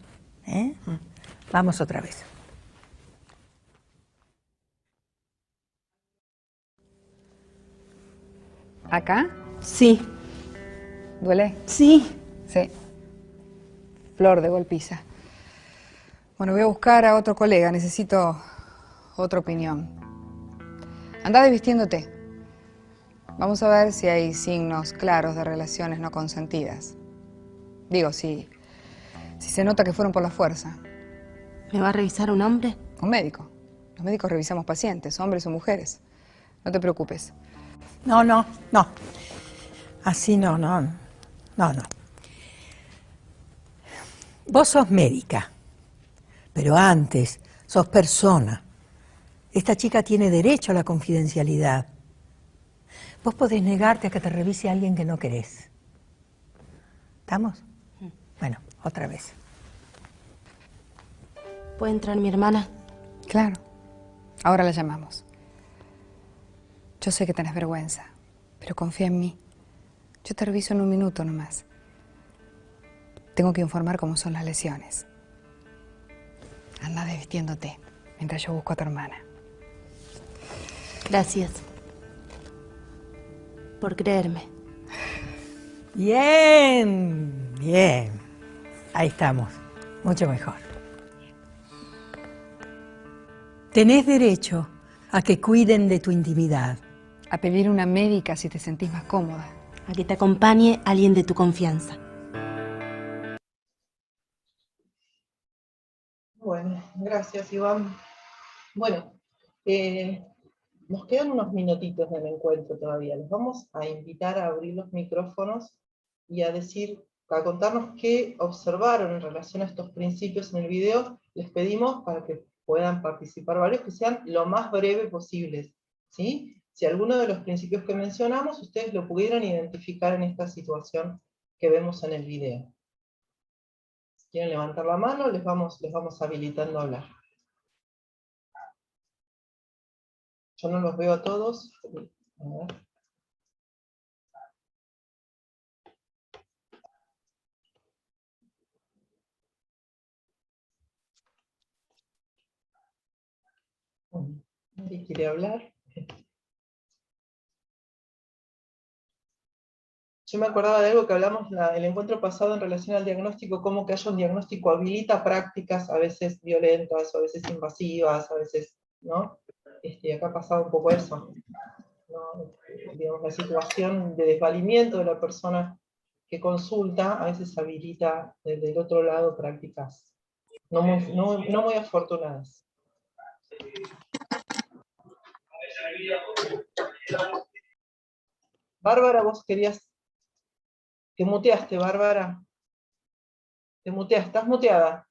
[SPEAKER 6] Vamos otra vez.
[SPEAKER 4] ¿Acá?
[SPEAKER 5] Sí.
[SPEAKER 4] ¿Duele?
[SPEAKER 5] Sí.
[SPEAKER 4] Sí. Flor de golpiza. Bueno, voy a buscar a otro colega. Necesito otra opinión. Andá desvistiéndote. Vamos a ver si hay signos claros de relaciones no consentidas. Digo, si se nota que fueron por la fuerza.
[SPEAKER 5] ¿Me va a revisar un hombre?
[SPEAKER 4] Un médico. Los médicos revisamos pacientes, hombres o mujeres. No te preocupes.
[SPEAKER 6] No. Así no. Vos sos médica, pero antes sos persona. Esta chica tiene derecho a la confidencialidad. Vos podés negarte a que te revise a alguien que no querés. ¿Estamos? Bueno, otra vez.
[SPEAKER 5] ¿Puede entrar mi hermana?
[SPEAKER 4] Claro. Ahora la llamamos. Yo sé que tenés vergüenza, pero confía en mí. Yo te reviso en un minuto nomás. Tengo que informar cómo son las lesiones. Anda desvistiéndote mientras yo busco a tu hermana.
[SPEAKER 5] Gracias. Por creerme.
[SPEAKER 6] Bien. Ahí estamos. Mucho mejor. Tenés derecho a que cuiden de tu intimidad.
[SPEAKER 4] A pedir una médica si te sentís más cómoda.
[SPEAKER 5] A que te acompañe alguien de tu confianza.
[SPEAKER 2] Bueno, gracias, Iván. Bueno, nos quedan unos minutitos del encuentro todavía. Les vamos a invitar a abrir los micrófonos y a contarnos qué observaron en relación a estos principios en el video. Les pedimos para que puedan participar varios, que sean lo más breve posibles, ¿sí? si alguno de los principios que mencionamos ustedes lo pudieran identificar en esta situación que vemos en el video. Si quieren levantar la mano, les vamos habilitando a hablar. Yo no los veo a todos. A ver. ¿Nadie quiere hablar? Yo me acordaba de algo que hablamos el encuentro pasado en relación al diagnóstico, cómo que haya un diagnóstico habilita prácticas a veces violentas, a veces invasivas, a veces, ¿no? Acá pasaba un poco eso, ¿no? Digamos, la situación de desvalimiento de la persona que consulta a veces habilita desde el otro lado prácticas no muy afortunadas. Bárbara, vos querías... Te muteaste, Bárbara. Te muteaste, estás muteada.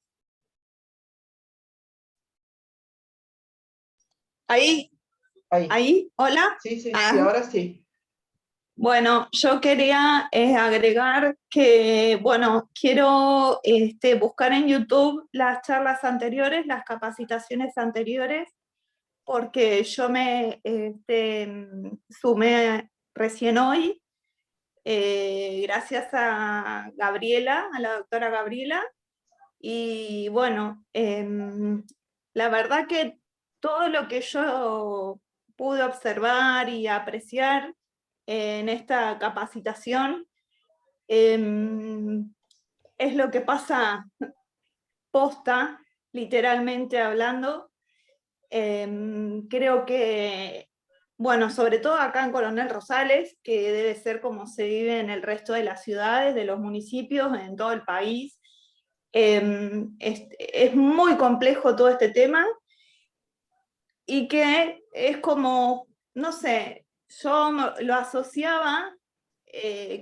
[SPEAKER 8] Ahí, hola.
[SPEAKER 2] Sí, ahora sí.
[SPEAKER 8] Bueno, yo quería agregar que, bueno, quiero buscar en YouTube las charlas anteriores, las capacitaciones anteriores, porque yo me sumé recién hoy, gracias a Gabriela, a la doctora Gabriela, y bueno, la verdad que todo lo que yo pude observar y apreciar en esta capacitación es lo que pasa posta, literalmente hablando. Creo que, bueno, sobre todo acá en Coronel Rosales, que debe ser como se vive en el resto de las ciudades, de los municipios, en todo el país, es muy complejo todo este tema, y que es como, no sé, yo lo asociaba,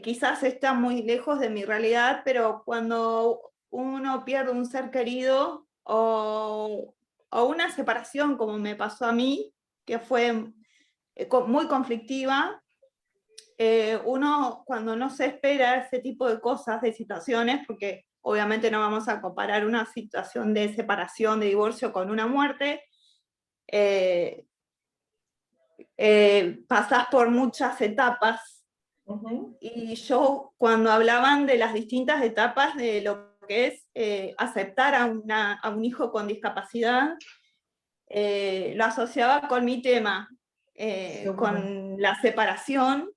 [SPEAKER 8] quizás está muy lejos de mi realidad, pero cuando uno pierde un ser querido o una separación, como me pasó a mí, que fue muy conflictiva, uno cuando no se espera ese tipo de cosas, de situaciones, porque obviamente no vamos a comparar una situación de separación, de divorcio con una muerte, pasás por muchas etapas. Y yo, cuando hablaban de las distintas etapas de lo que es aceptar a un hijo con discapacidad, lo asociaba con mi tema, con la separación,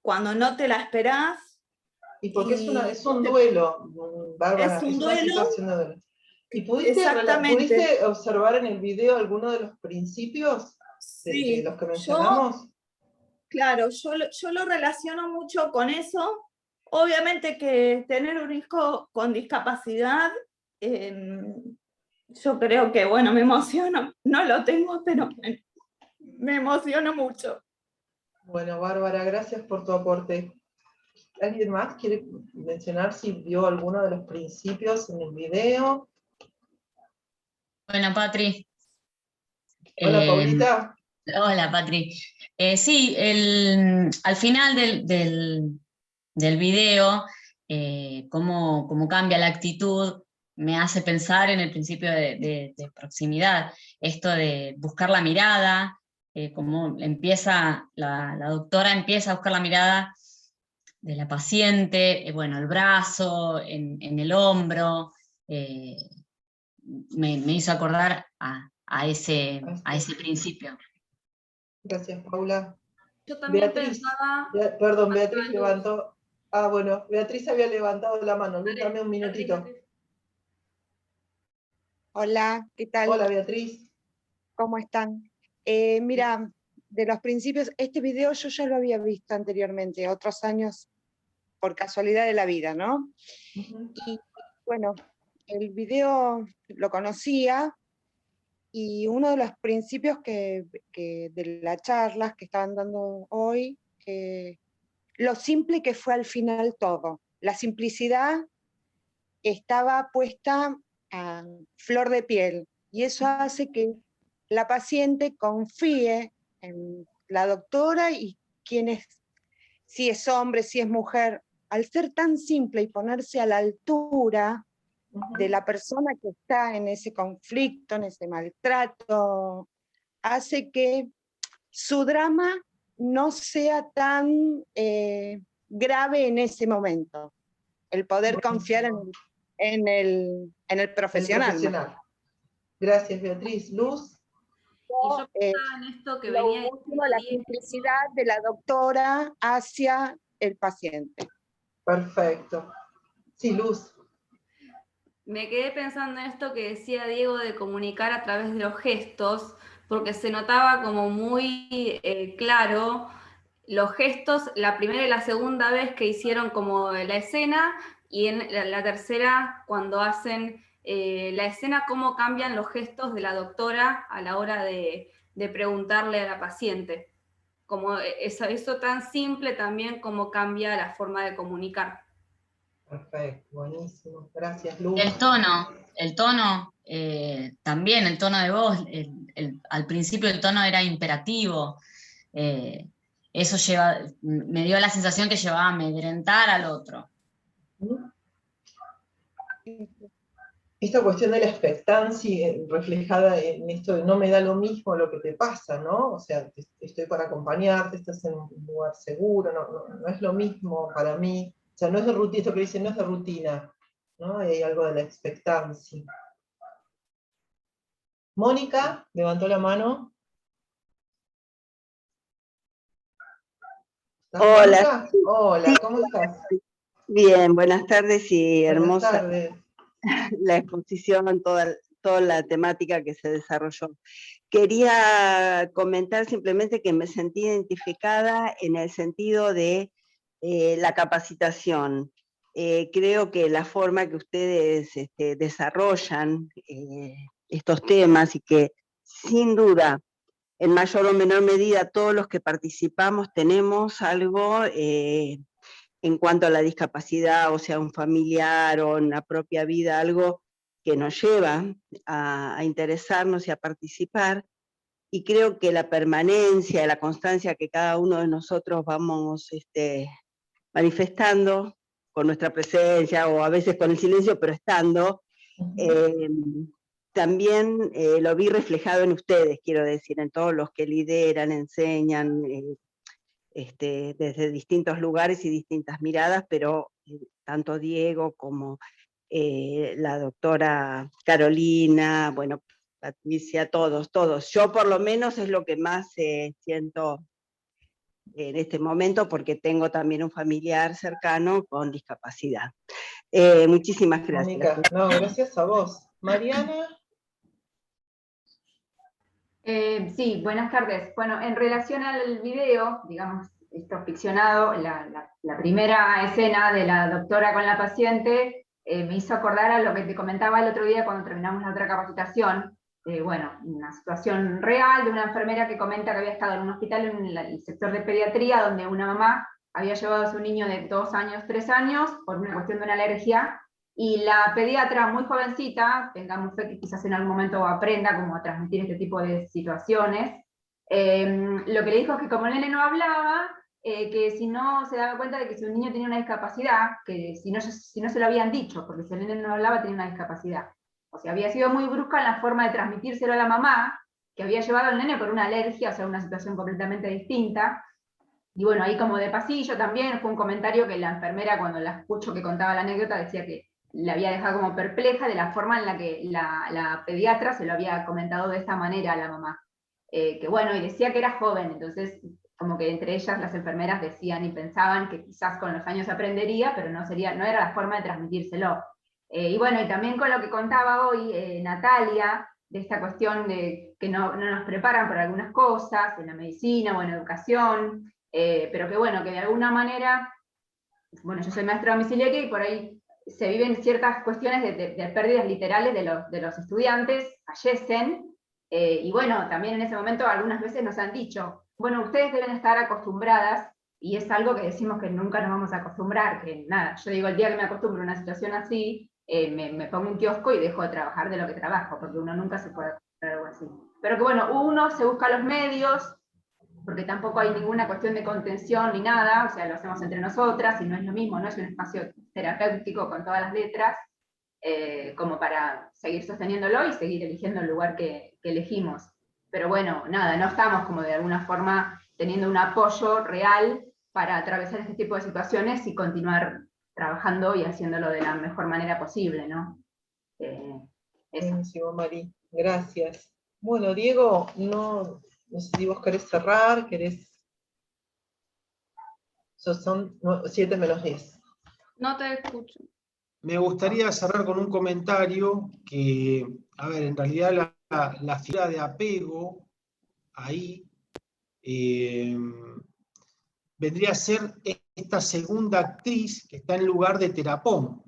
[SPEAKER 8] cuando no te la esperás.
[SPEAKER 2] Y porque es un duelo, Bárbara,
[SPEAKER 8] es un
[SPEAKER 2] una
[SPEAKER 8] duelo,
[SPEAKER 2] situación de duelo. ¿Y
[SPEAKER 8] exactamente.
[SPEAKER 2] pudiste observar en el video alguno de los principios de los que mencionamos?
[SPEAKER 8] Claro, yo lo relaciono mucho con eso. Obviamente que tener un hijo con discapacidad, yo creo que, bueno, me emociono. No lo tengo, pero me emociono mucho.
[SPEAKER 2] Bueno, Bárbara, gracias por tu aporte. ¿Alguien más quiere mencionar si vio alguno de los principios en el video?
[SPEAKER 9] Bueno, Patri.
[SPEAKER 2] Hola, Paulita.
[SPEAKER 9] Hola, Patri. Sí, al final del video, cómo cambia la actitud, me hace pensar en el principio de proximidad, esto de buscar la mirada, cómo empieza, la doctora empieza a buscar la mirada de la paciente, bueno, el brazo, en el hombro, me hizo acordar a ese principio.
[SPEAKER 2] Gracias, Paula.
[SPEAKER 8] Yo también
[SPEAKER 2] Beatriz,
[SPEAKER 8] pensaba...
[SPEAKER 2] perdón, Beatriz levantó... Ah, bueno, Beatriz había levantado la mano. Luz, dame un minutito.
[SPEAKER 10] Hola, ¿qué tal?
[SPEAKER 2] Hola, Beatriz.
[SPEAKER 10] ¿Cómo están? Mira, de los principios, este video yo ya lo había visto anteriormente, otros años, por casualidad de la vida, ¿no? Y bueno, el video lo conocía, y uno de los principios de las charlas que estaban dando hoy, lo simple que fue al final todo. La simplicidad estaba puesta a flor de piel, y eso hace que la paciente confíe en la doctora y quién es, si es hombre, si es mujer, al ser tan simple y ponerse a la altura de la persona que está en ese conflicto, en ese maltrato, hace que su drama no sea tan grave en ese momento. El poder confiar en el profesional.
[SPEAKER 2] Gracias, Beatriz. Luz.
[SPEAKER 11] Y yo pensaba en esto que venía diciendo
[SPEAKER 10] la simplicidad de la doctora hacia el paciente.
[SPEAKER 2] Perfecto. Sí, Luz.
[SPEAKER 11] Me quedé pensando en esto que decía Diego de comunicar a través de los gestos, porque se notaba como muy claro los gestos la primera y la segunda vez que hicieron como la escena, y en la tercera cuando hacen la escena, cómo cambian los gestos de la doctora a la hora de preguntarle a la paciente. Como eso tan simple también como cambia la forma de comunicar.
[SPEAKER 2] Perfecto, buenísimo. Gracias, Luz.
[SPEAKER 9] El tono, también el tono de voz, al principio el tono era imperativo, eso me dio la sensación que llevaba a amedrentar al otro.
[SPEAKER 2] Esta cuestión de la expectancia reflejada en esto de no me da lo mismo lo que te pasa, ¿no? O sea, estoy para acompañarte, estás en un lugar seguro, no es lo mismo para mí. O sea, no es de rutina, esto que dicen no es de rutina, ¿no? Hay algo de la expectancia. Mónica, levantó la mano.
[SPEAKER 12] Hola.
[SPEAKER 2] Hola, ¿cómo estás?
[SPEAKER 12] Bien, buenas tardes y hermosa.
[SPEAKER 2] Buenas tardes.
[SPEAKER 12] La exposición, toda la temática que se desarrolló. Quería comentar simplemente que me sentí identificada en el sentido de la capacitación. Creo que la forma que ustedes desarrollan estos temas y que sin duda, en mayor o menor medida, todos los que participamos tenemos algo en cuanto a la discapacidad, o sea, un familiar o en la propia vida, algo que nos lleva a interesarnos y a participar, y creo que la permanencia, la constancia que cada uno de nosotros vamos manifestando con nuestra presencia, o a veces con el silencio, pero estando, también lo vi reflejado en ustedes, quiero decir, en todos los que lideran, enseñan, desde distintos lugares y distintas miradas, pero tanto Diego como la doctora Carolina, bueno, Patricia, todos. Yo por lo menos es lo que más siento en este momento, porque tengo también un familiar cercano con discapacidad. Muchísimas gracias.
[SPEAKER 2] Mónica, no, gracias a vos. Mariana.
[SPEAKER 13] Sí, buenas tardes. Bueno, en relación al video, digamos, esto ficcionado, la primera escena de la doctora con la paciente me hizo acordar a lo que te comentaba el otro día cuando terminamos la otra capacitación. Bueno, una situación real de una enfermera que comenta que había estado en un hospital en el sector de pediatría, donde una mamá había llevado a su niño de 2 años, 3 años, por una cuestión de una alergia, y la pediatra, muy jovencita, tengamos fe que quizás en algún momento aprenda como a transmitir este tipo de situaciones, lo que le dijo es que como el nene no hablaba, que si no se daba cuenta de que si un niño tenía una discapacidad, que si no se lo habían dicho, porque si el nene no hablaba tenía una discapacidad. O sea, había sido muy brusca en la forma de transmitírselo a la mamá, que había llevado al nene por una alergia, o sea, una situación completamente distinta. Y bueno, ahí como de pasillo también fue un comentario que la enfermera, cuando la escucho que contaba la anécdota, decía que la había dejado como perpleja de la forma en la que la pediatra se lo había comentado de esta manera a la mamá. Que bueno, y decía que era joven, entonces como que entre ellas las enfermeras decían y pensaban que quizás con los años aprendería, pero no era la forma de transmitírselo. Y bueno, y también con lo que contaba hoy Natalia, de esta cuestión de que no nos preparan para algunas cosas, en la medicina o en la educación, pero que bueno, que de alguna manera, bueno, yo soy maestra domiciliaria y por ahí se viven ciertas cuestiones de pérdidas literales de los estudiantes, fallecen, y bueno, también en ese momento algunas veces nos han dicho, bueno, ustedes deben estar acostumbradas, y es algo que decimos que nunca nos vamos a acostumbrar, que nada, yo digo, el día que me acostumbro a una situación así, me pongo un kiosco y dejo de trabajar de lo que trabajo, porque uno nunca se puede acostumbrar a algo así. Pero que bueno, uno se busca los medios, porque tampoco hay ninguna cuestión de contención ni nada, o sea, lo hacemos entre nosotras y no es lo mismo, no es un espacio terapéutico con todas las letras, como para seguir sosteniéndolo y seguir eligiendo el lugar que elegimos. Pero bueno, nada, no estamos como de alguna forma teniendo un apoyo real para atravesar este tipo de situaciones y continuar trabajando y haciéndolo de la mejor manera posible, ¿no?
[SPEAKER 2] Buenísimo, Mari. Gracias. Bueno, Diego, no sé si vos querés cerrar, son 7:10.
[SPEAKER 11] No te escucho.
[SPEAKER 3] Me gustaría cerrar con un comentario que, a ver, en realidad la figura de apego ahí vendría a ser esta segunda actriz que está en lugar de Terapón.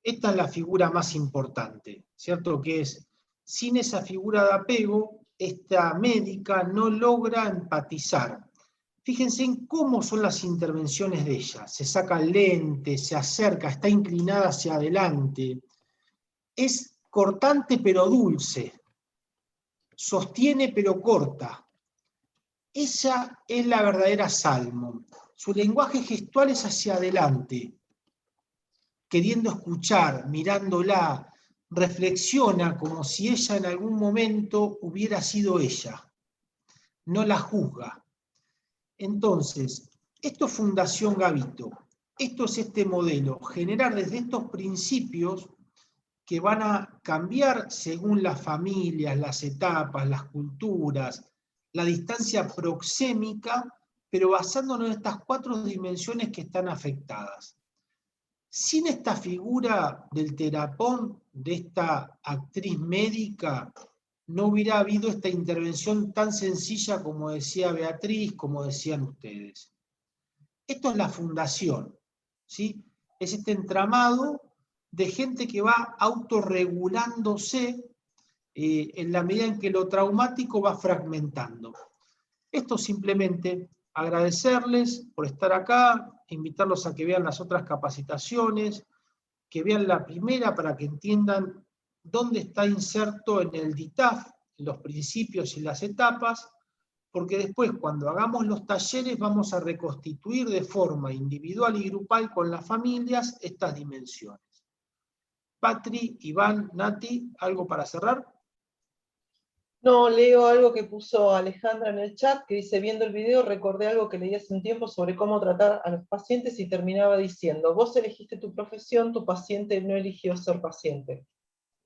[SPEAKER 3] Esta es la figura más importante, ¿cierto? Que es, sin esa figura de apego, esta médica no logra empatizar. Fíjense en cómo son las intervenciones de ella. Se saca el lente, se acerca, está inclinada hacia adelante. Es cortante pero dulce. Sostiene pero corta. Ella es la verdadera Salmon. Su lenguaje gestual es hacia adelante, queriendo escuchar, mirándola, reflexiona como si ella en algún momento hubiera sido ella. No la juzga. Entonces, esto es Fundación Gavito, esto es este modelo, generar desde estos principios que van a cambiar según las familias, las etapas, las culturas, la distancia proxémica, pero basándonos en estas 4 dimensiones que están afectadas. Sin esta figura del terapón, de esta actriz médica, no hubiera habido esta intervención tan sencilla como decía Beatriz, como decían ustedes. Esto es la fundación, ¿sí? Es este entramado de gente que va autorregulándose en la medida en que lo traumático va fragmentando. Esto simplemente agradecerles por estar acá, invitarlos a que vean las otras capacitaciones, que vean la primera para que entiendan dónde está inserto en el DITAF, los principios y las etapas, porque después cuando hagamos los talleres vamos a reconstituir de forma individual y grupal con las familias estas dimensiones. Patri, Iván, Nati, ¿algo para cerrar?
[SPEAKER 2] No, leo algo que puso Alejandra en el chat, que dice, viendo el video recordé algo que leí hace un tiempo sobre cómo tratar a los pacientes y terminaba diciendo, vos elegiste tu profesión, tu paciente no eligió ser paciente.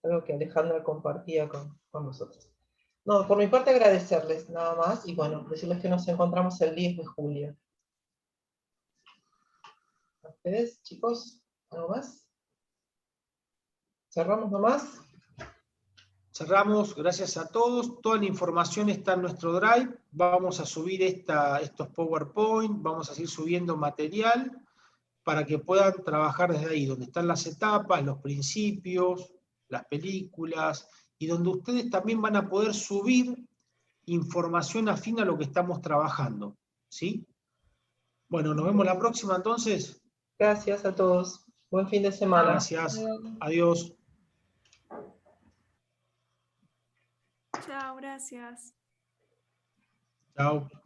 [SPEAKER 2] Algo que Alejandra compartía con nosotros. No, por mi parte agradecerles nada más, y bueno, decirles que nos encontramos el 10 de julio. ¿A ustedes, chicos? ¿Algo más? ¿Cerramos nomás?
[SPEAKER 3] Cerramos, gracias a todos. Toda la información está en nuestro Drive. Vamos a subir estos PowerPoint, vamos a seguir subiendo material para que puedan trabajar desde ahí, donde están las etapas, los principios, las películas, y donde ustedes también van a poder subir información afín a lo que estamos trabajando, ¿sí? Bueno, nos vemos la próxima entonces.
[SPEAKER 2] Gracias a todos. Buen fin de semana.
[SPEAKER 3] Gracias. Adiós.
[SPEAKER 14] Chao, gracias.
[SPEAKER 3] Chao.